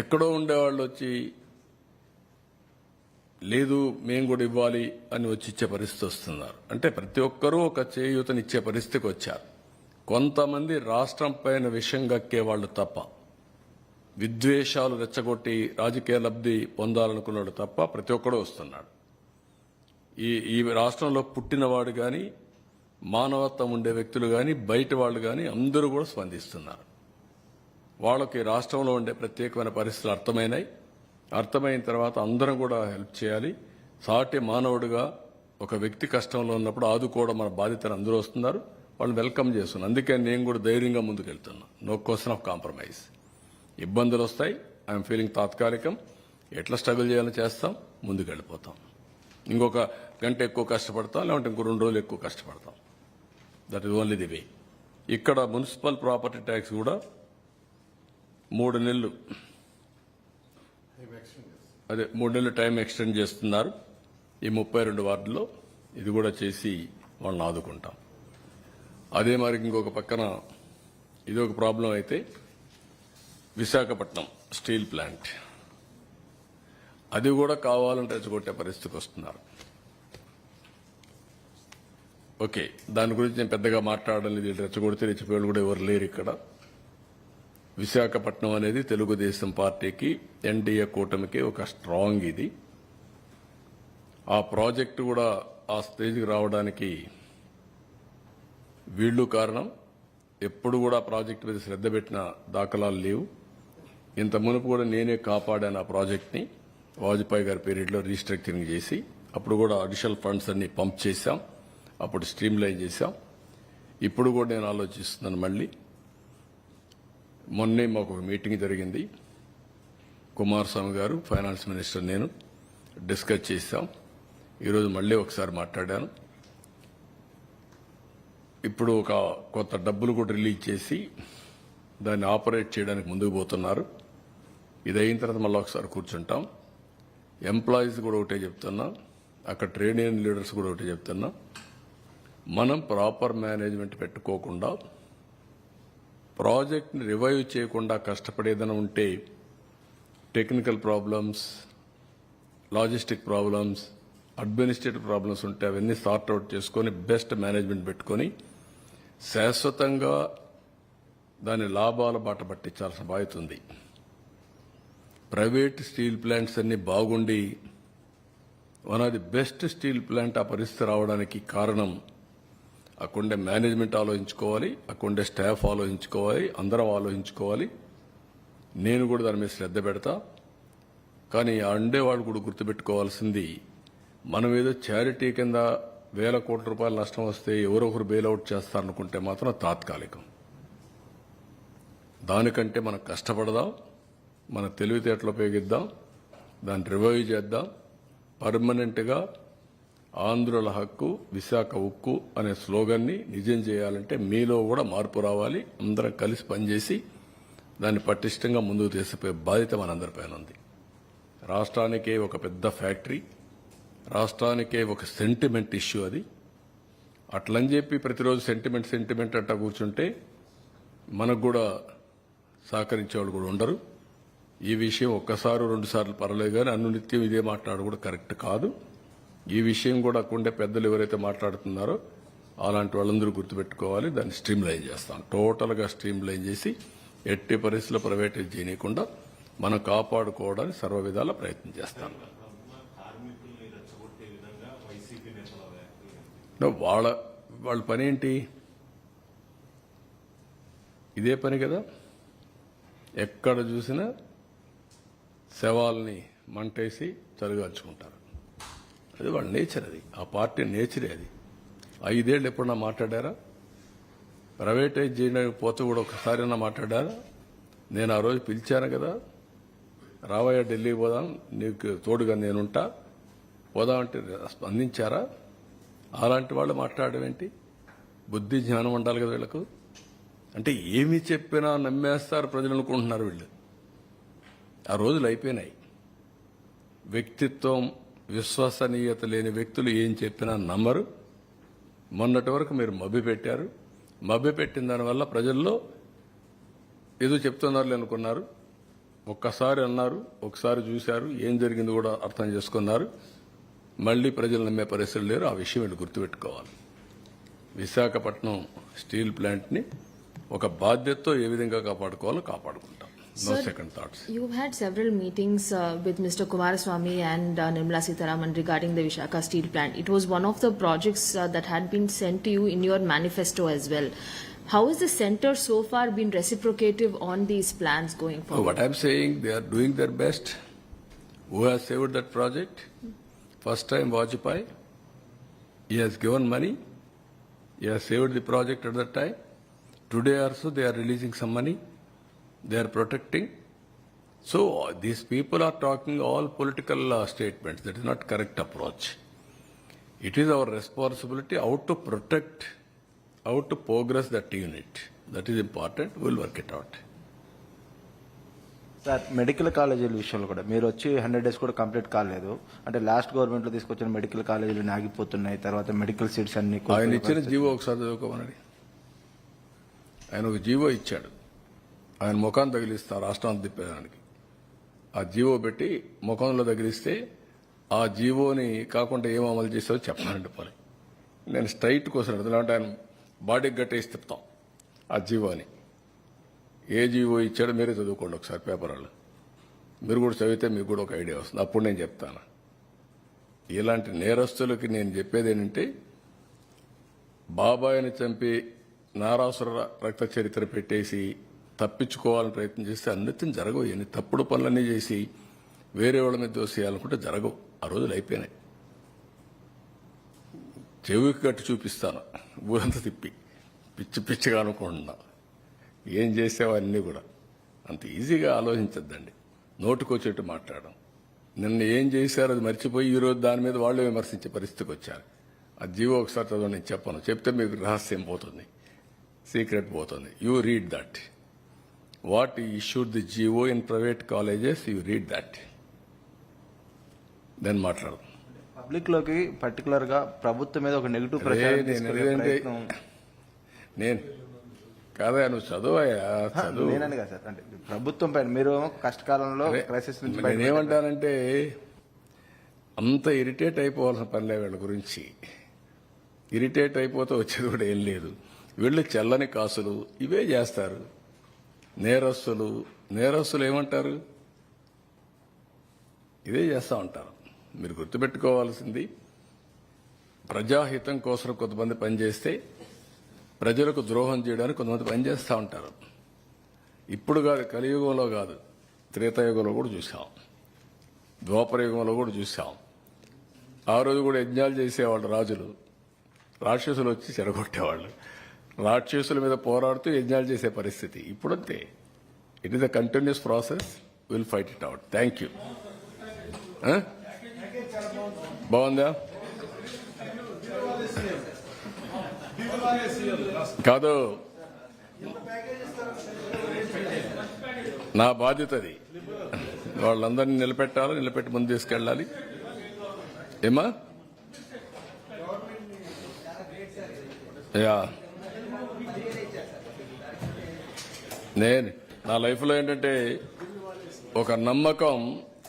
ఎక్కడో ఉండేవాళ్ళు వచ్చి లేదు మేము కూడా ఇవ్వాలి అని వచ్చి ఇచ్చే పరిస్థితి వస్తున్నారు. అంటే ప్రతి ఒక్కరూ ఒక చేయూతనిచ్చే పరిస్థితికి వచ్చారు. కొంతమంది రాష్ట్రం పైన విషం గక్కే వాళ్ళు తప్ప, విద్వేషాలు రెచ్చగొట్టి రాజకీయ లబ్ధి పొందాలనుకున్నాడు తప్ప ప్రతి ఒక్కడూ వస్తున్నాడు. ఈ రాష్ట్రంలో పుట్టినవాడు కానీ, మానవత్వం ఉండే వ్యక్తులు కానీ, బయట వాళ్ళు కానీ అందరూ కూడా స్పందిస్తున్నారు. వాళ్ళకి రాష్ట్రంలో ఉండే ప్రత్యేకమైన పరిస్థితులు అర్థమైన తర్వాత అందరం కూడా హెల్ప్ చేయాలి. సాటి మానవుడిగా ఒక వ్యక్తి కష్టంలో ఉన్నప్పుడు ఆదుకోవడం మన బాధ్యతను అందరూ వస్తున్నారు. వాళ్ళు వెల్కమ్ చేస్తున్నారు. అందుకే నేను కూడా ధైర్యంగా ముందుకెళ్తున్నా. No question of compromise. ఇబ్బందులు వస్తాయి, ఐఎమ్ ఫీలింగ్ తాత్కాలికం. ఎట్లా స్ట్రగుల్ చేయాలని చేస్తాం, ముందుకెళ్ళిపోతాం. ఇంకొక గంట ఎక్కువ కష్టపడతాం, లేదంటే ఇంకో 2 రోజులు ఎక్కువ కష్టపడతాం. That is only the way. ఇక్కడ మున్సిపల్ ప్రాపర్టీ ట్యాక్స్ కూడా 3 నెలలు 3 నెలలు టైం ఎక్స్టెండ్ చేస్తున్నారు. ఈ 32 వార్డుల్లో ఇది కూడా చేసి వాళ్ళని ఆదుకుంటాం. అదే మరి ఇంకొక పక్కన ఇది ఒక ప్రాబ్లం అయితే విశాఖపట్నం స్టీల్ ప్లాంట్ అది కూడా కావాలంటే రెచ్చగొట్టే పరిస్థితికి వస్తున్నారు. ఓకే, దాని గురించి నేను పెద్దగా మాట్లాడడం లేదు. రెచ్చగొడితే రెచ్చిపోయేవాళ్ళు కూడా ఎవరు లేరు ఇక్కడ. విశాఖపట్నం అనేది తెలుగుదేశం పార్టీకి, ఎన్డీఏ కూటమికి ఒక స్ట్రాంగ్ ఇది. ఆ ప్రాజెక్టు కూడా ఆ స్టేజ్కి రావడానికి వీళ్ళు కారణం. ఎప్పుడు కూడా ప్రాజెక్టు మీద శ్రద్ధ పెట్టిన దాఖలాలు లేవు. ఇంత మునుపు కూడా నేనే కాపాడాను ఆ ప్రాజెక్ట్ని. వాజ్పేయి గారి పీరియడ్లో రీస్ట్రక్చరింగ్ చేసి అప్పుడు కూడా అడిషనల్ ఫండ్స్ అన్ని పంప్ చేశాం. అప్పుడు స్ట్రీమ్ లైన్ చేశాం. ఇప్పుడు కూడా నేను ఆలోచిస్తున్నాను. మళ్ళీ మొన్నే మాకు ఒక మీటింగ్ జరిగింది. కుమారస్వామి గారు, ఫైనాన్స్ మినిస్టర్, నేను డిస్కస్ చేశాం. ఈరోజు మళ్ళీ ఒకసారి మాట్లాడాను. ఇప్పుడు ఒక కొత్త డబ్బులు కూడా రిలీజ్ చేసి దాన్ని ఆపరేట్ చేయడానికి ముందుకు పోతున్నారు. ఇది అయిన తర్వాత మళ్ళీ ఒకసారి కూర్చుంటాం. ఎంప్లాయీస్ కూడా ఒకటే చెప్తున్నా, అక్కడ ట్రేడ్ యూనియన్ లీడర్స్ కూడా ఒకటే చెప్తున్నా, మనం ప్రాపర్ మేనేజ్మెంట్ పెట్టుకోకుండా ప్రాజెక్ట్ని రివైవ్ చేయకుండా కష్టపడేదైనా ఉంటే technical problems, logistic problems, administrative problems ఉంటే అవన్నీ సార్ట్అవుట్ చేసుకొని బెస్ట్ మేనేజ్మెంట్ పెట్టుకొని శాశ్వతంగా దాని లాభాల బాట పట్టించాల్సిన బాధ్యత ఉంది. ప్రైవేట్ స్టీల్ ప్లాంట్స్ అన్ని బాగుండి one of the best steel plant ఆ పరిస్థితి రావడానికి కారణం అక్కడుండే మేనేజ్మెంట్ ఆలోచించుకోవాలి, అక్కడుండే స్టాఫ్ ఆలోచించుకోవాలి, అందరం ఆలోచించుకోవాలి. నేను కూడా దాని మీద శ్రద్ధ పెడతా. కానీ ఆ ఉండేవాళ్ళు కూడా గుర్తుపెట్టుకోవాల్సింది, మనం ఏదో చారిటీ కింద 1,000 కోట్ల రూపాయలు నష్టం వస్తే ఎవరో ఒకరు బెయిల్అవుట్ చేస్తారనుకుంటే మాత్రం తాత్కాలికం. దానికంటే మనం కష్టపడదాం, మన తెలివితేటలు ఉపయోగిద్దాం, దాన్ని రివైవ్ చేద్దాం. పర్మనెంట్గా ఆంధ్రుల హక్కు, విశాఖ ఉక్కు అనే స్లోగన్ని నిజం చేయాలంటే మీలో కూడా మార్పు రావాలి. అందరం కలిసి పనిచేసి దాన్ని పటిష్టంగా ముందుకు తీసుకుపోయే బాధ్యత మనందరిపైన ఉంది. రాష్ట్రానికే ఒక పెద్ద ఫ్యాక్టరీ, రాష్ట్రానికే ఒక సెంటిమెంట్ ఇష్యూ అది. అట్లని చెప్పి ప్రతిరోజు సెంటిమెంట్ అట్టా కూర్చుంటే మనకు కూడా సహకరించేవాళ్ళు కూడా ఉండరు. ఈ విషయం ఒక్కసారి 2 సార్లు పర్లేదు కానీ అనునిత్యం ఇదే మాట్లాడడం కూడా కరెక్ట్ కాదు. ఈ విషయం కూడా అక్కడుండే పెద్దలు ఎవరైతే మాట్లాడుతున్నారో అలాంటి వాళ్ళందరూ గుర్తుపెట్టుకోవాలి. దాన్ని స్ట్రీమ్లైన్ చేస్తాం, టోటల్గా స్ట్రీమ్లైన్ చేసి ఎట్టి పరిస్థితుల్లో ప్రైవేటైజ్ చేయకుండా మనం కాపాడుకోవడానికి సర్వ విధాల ప్రయత్నం చేస్తాం. వాళ్ళ పని ఏంటి? ఇదే పని కదా. ఎక్కడ చూసినా శవాల్ని మంటేసి చలిగాల్చుకుంటారు. అది వాళ్ళ నేచర్, అది ఆ పార్టీ నేచరే. అది 5 ఏళ్ళు ఎప్పుడన్నా మాట్లాడారా? ప్రైవేటైజ్ చేయడానికి పోతే కూడా ఒకసారైనా మాట్లాడారా? నేను ఆ రోజు పిలిచాను కదా, రావయ్య ఢిల్లీ పోదాం, నీకు తోడుగా నేనుంటా, పోదామంటే స్పందించారా? అలాంటి వాళ్ళు మాట్లాడడం ఏంటి? బుద్ధి జ్ఞానం ఉండాలి కదా వీళ్ళకు. అంటే ఏమి చెప్పినా నమ్మేస్తారు ప్రజలు అనుకుంటున్నారు వీళ్ళు. ఆ రోజులు అయిపోయినాయి. వ్యక్తిత్వం, విశ్వసనీయత లేని వ్యక్తులు ఏం చెప్పినా నమ్మరు. మొన్నటి వరకు మీరు మభ్యపెట్టారు. మభ్యపెట్టిన దానివల్ల ప్రజల్లో ఏదో చెప్తున్నారు అనుకున్నారు. ఒక్కసారి అన్నారు, ఒకసారి చూశారు, ఏం జరిగింది కూడా అర్థం చేసుకున్నారు. మళ్లీ ప్రజలు నమ్మే పరిస్థితులు లేరు. ఆ విషయం వీళ్ళు గుర్తుపెట్టుకోవాలి. విశాఖపట్నం స్టీల్ ప్లాంట్ని ఒక బాధ్యతతో ఏ విధంగా కాపాడుకోవాలో కాపాడుకుంటాం. No Sir, second thoughts. You've had several meetings with Mr. Kumaraswamy and Nirmala Sitharaman regarding the Visakhapatnam steel plant. It was one of the projects that had been sent to you in your manifesto as well. How has the centre so far been reciprocative on these plans going forward? What I'm saying, they are doing their best. Who has saved that project? First time Vajpayee. He has given money. He has saved the project at that time. Today also they are releasing some money. They are protecting. So these people are talking all political statements. That is not correct approach. It is our responsibility how to protect, how to progress that unit. That is important. We'll work it out. Sir, medical కాలేజీల విషయంలో కూడా మీరు వచ్చి 100 days కూడా complete కాలేదు. అంటే last గవర్నమెంట్లో తీసుకొచ్చిన మెడికల్ కాలేజీలు ఆగిపోతున్నాయి. తర్వాత మెడికల్ సీట్స్ అన్ని ఆయన ఇచ్చిన జీవో ఒకసారి చదువుకోమని. ఆయన ఒక జీవో ఇచ్చాడు. ఆయన ముఖాన్ని తగిలిస్తా రాష్ట్రాన్ని తిప్పేదానికి. ఆ జీవో పెట్టి ముఖంలో తగిలిస్తే ఆ జీవోని కాకుండా ఏం అమలు చేసావో చెప్పాలంటే పని. నేను స్ట్రైట్ కోసం అంటే ఆయన బాడీకి గట్టేసి తిప్పుతాం ఆ జీవోని. ఏ జీవో ఇచ్చాడో మీరే చదువుకోండి ఒకసారి పేపర్ వాళ్ళు. మీరు కూడా చదివితే మీకు కూడా ఒక ఐడియా వస్తుంది. అప్పుడు నేను చెప్తాను. ఇలాంటి నేరస్తులకి నేను చెప్పేది ఏంటంటే, బాబాయిని చంపి నారాసుర రక్త చరిత్ర పెట్టేసి తప్పించుకోవాలని ప్రయత్నం చేస్తే అన్నిటిని జరగవు. ఎన్ని తప్పుడు పనులన్నీ చేసి వేరే వాళ్ళ మీద దోసేయాలనుకుంటే జరగవు. ఆ రోజులు అయిపోయినాయి. చెవికి కట్టి చూపిస్తాను ఊరంతా తిప్పి, పిచ్చిగా అనుకుంటున్నా. ఏం చేసేవన్నీ కూడా అంత ఈజీగా ఆలోచించద్దండి. నోటుకొచ్చేట్టు మాట్లాడడం. నిన్న ఏం చేశారో అది మర్చిపోయి ఈరోజు దాని మీద వాళ్ళు విమర్శించే పరిస్థితికి వచ్చారు. ఆ జీవో ఒకసారి చదవ, నేను చెప్పను. చెప్తే మీకు రహస్యం పోతుంది, సీక్రెట్ పోతుంది. You read that. What issued the GO in private colleges, you read that. Then మాట్లాడదాం. పబ్లిక్ లోకి పర్టికులర్ గా ప్రభుత్వం మీద ఒక నెగిటివ్ ప్రచారం తీసుకునే ప్రయత్నం. నేను కాదా, నువ్వు చదువయ్యా, చదువు. నేనని కాదు సార్, అంటే ప్రభుత్వం పైన మీరు కష్టకాలంలో క్రైసిస్ నుంచి నేనేమంటానంటే, అంత ఇరిటేట్ అయిపోవాల్సిన పనిలే వీళ్ళ గురించి. ఇరిటేట్ అయిపోతే వచ్చేది కూడా ఏం లేదు. వీళ్ళు చెల్లని కాసులు ఇవే చేస్తారు. నేరస్తులు ఏమంటారు? ఇదే చేస్తూ ఉంటారు. మీరు గుర్తుపెట్టుకోవాల్సింది, ప్రజాహితం కోసం కొంతమంది పనిచేస్తే ప్రజలకు ద్రోహం చేయడానికి కొంతమంది పనిచేస్తూ ఉంటారు. ఇప్పుడు కాదు, కలియుగంలో కాదు, త్రేతాయుగంలో కూడా చూసాం, ద్వాపరయుగంలో కూడా చూసాం. ఆ రోజు కూడా యజ్ఞాలు చేసేవాళ్ళు రాజులు, రాక్షసులు వచ్చి చెడగొట్టేవాళ్ళు. రాక్షసుల మీద పోరాడుతూ యజ్ఞాలు చేసే పరిస్థితి ఇప్పుడంతే. It is a continuous process. Will fight it out. Thank you. బాగుందా? కాదు, నా బాధ్యత అది. వాళ్ళందరినీ నిలబెట్టి ముందు తీసుకెళ్ళాలి. ఏమా యా నా లైఫ్లో ఏంటంటే ఒక నమ్మకం,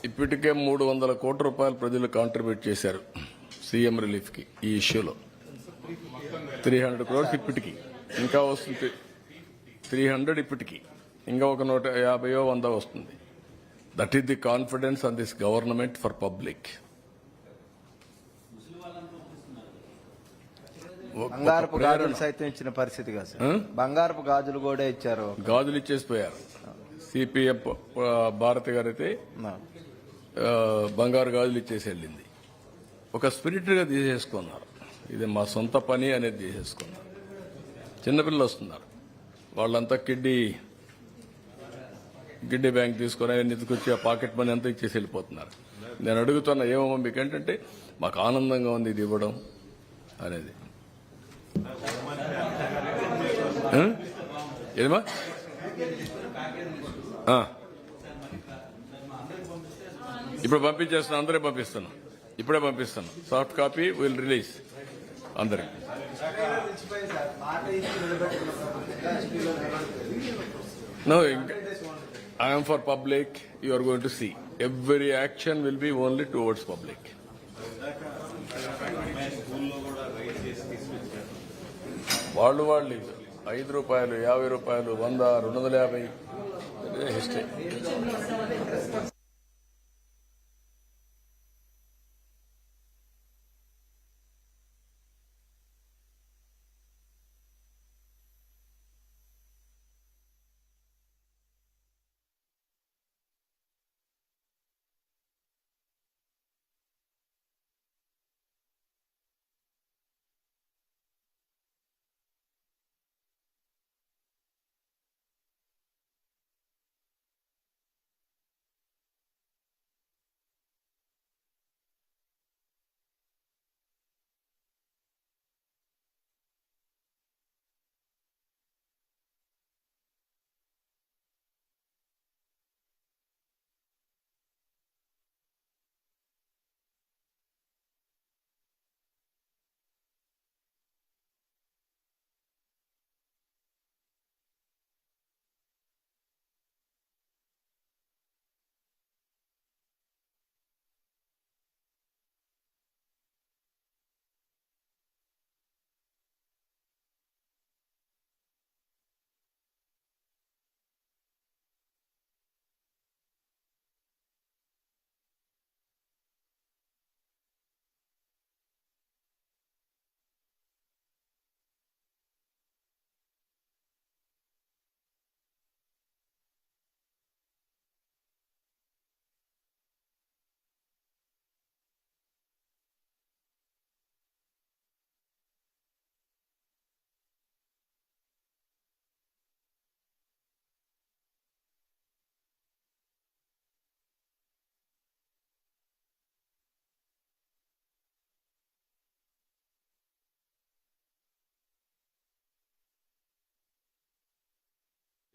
ఇప్పటికే 300 కోట్ల రూపాయలు ప్రజలు కాంట్రిబ్యూట్ చేశారు సీఎం రిలీఫ్ కి. ఈ ఇష్యూలో 300 crores ఇప్పటికి, ఇంకా వస్తుంది 300 ఇప్పటికి, ఇంకా ఒక 150-100 వస్తుంది. That is the confidence on this government for public. బంగారపు గాజులు సైతం ఇచ్చిన పరిస్థితి కాదు సార్. బంగారపు గాజులు కూడా ఇచ్చారు. గాజులు ఇచ్చేసిపోయారు. సిపిఎం భారతి గారు అయితే బంగారు గాజులు ఇచ్చేసి వెళ్ళింది. ఒక స్పిరిట్ గా తీసేసుకున్నారు. ఇది మా సొంత పని అనేది తీసేసుకున్నారు. చిన్నపిల్లలు వస్తున్నారు, వాళ్ళంతా కిడ్డీ బ్యాంక్ తీసుకొని ఆయన ఎత్తుకొచ్చి ఆ పాకెట్ మనీ అంతా ఇచ్చేసి వెళ్ళిపోతున్నారు. నేను అడుగుతున్నా, ఏమో మీకేంటంటే మాకు ఆనందంగా ఉంది ఇది ఇవ్వడం అనేది. ఏమా ఇప్పుడు పంపించేస్తున్నా, అందరూ పంపిస్తున్నా, ఇప్పుడే పంపిస్తాను. సాఫ్ట్ కాపీ విల్ రిలీజ్ అందరికి. No, I am for public. You are going to see. Every action will be only towards public. వాళ్ళు 5 రూపాయలు, 50 రూపాయలు, 100, 250 హిస్టరీ.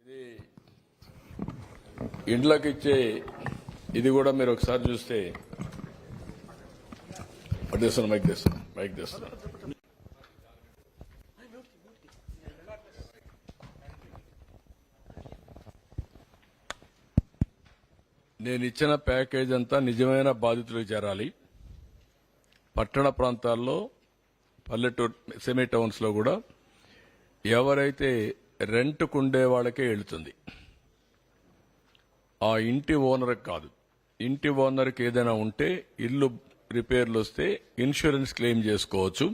ఇది ఇండ్లకి ఇచ్చే, ఇది కూడా మీరు ఒకసారి చూస్తే మైక్ తెస్తున్నా. నేను ఇచ్చిన ప్యాకేజ్ అంతా నిజమైన బాధితులకు చేరాలి. పట్టణ ప్రాంతాల్లో, పల్లెటూరు సెమీ టౌన్స్ లో కూడా ఎవరైతే రెంట్కు ఉండే వాళ్ళకే వెళుతుంది. ఆ ఇంటి ఓనర్కి కాదు. ఇంటి ఓనర్కి ఏదైనా ఉంటే, ఇల్లు రిపేర్లు వస్తే ఇన్సూరెన్స్ క్లెయిమ్ చేసుకోవచ్చు.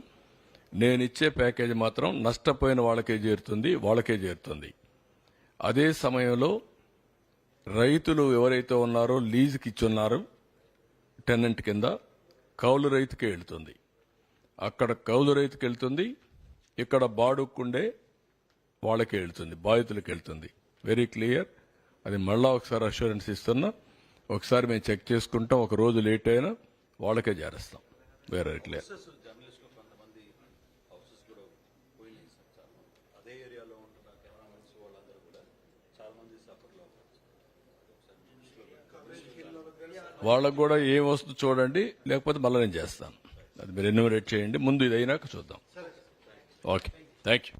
నేను ఇచ్చే ప్యాకేజ్ మాత్రం నష్టపోయిన వాళ్ళకే చేరుతుంది. అదే సమయంలో రైతులు ఎవరైతే ఉన్నారో లీజుకి ఇచ్చున్నారో టెనెంట్ కింద, కౌలు రైతుకే వెళ్తుంది. అక్కడ కౌలు రైతుకి వెళ్తుంది, ఇక్కడ బాడుక్కుండే వాళ్ళకే వెళ్తుంది, బాధితులకు వెళ్తుంది. Very clear. అది మళ్ళా ఒకసారి అష్యూరెన్స్ ఇస్తున్నా. ఒకసారి మేము చెక్ చేసుకుంటాం. ఒక రోజు లేట్ అయినా వాళ్ళకే చేరేస్తాం. వేరే క్లియర్. వాళ్ళకు కూడా ఏం వస్తుందో చూడండి, లేకపోతే మళ్ళీ నేను చేస్తాను. అది మీరు ఎన్యూమరేట్ చేయండి, ముందు ఇది అయినాక చూద్దాం. Okay, thank you.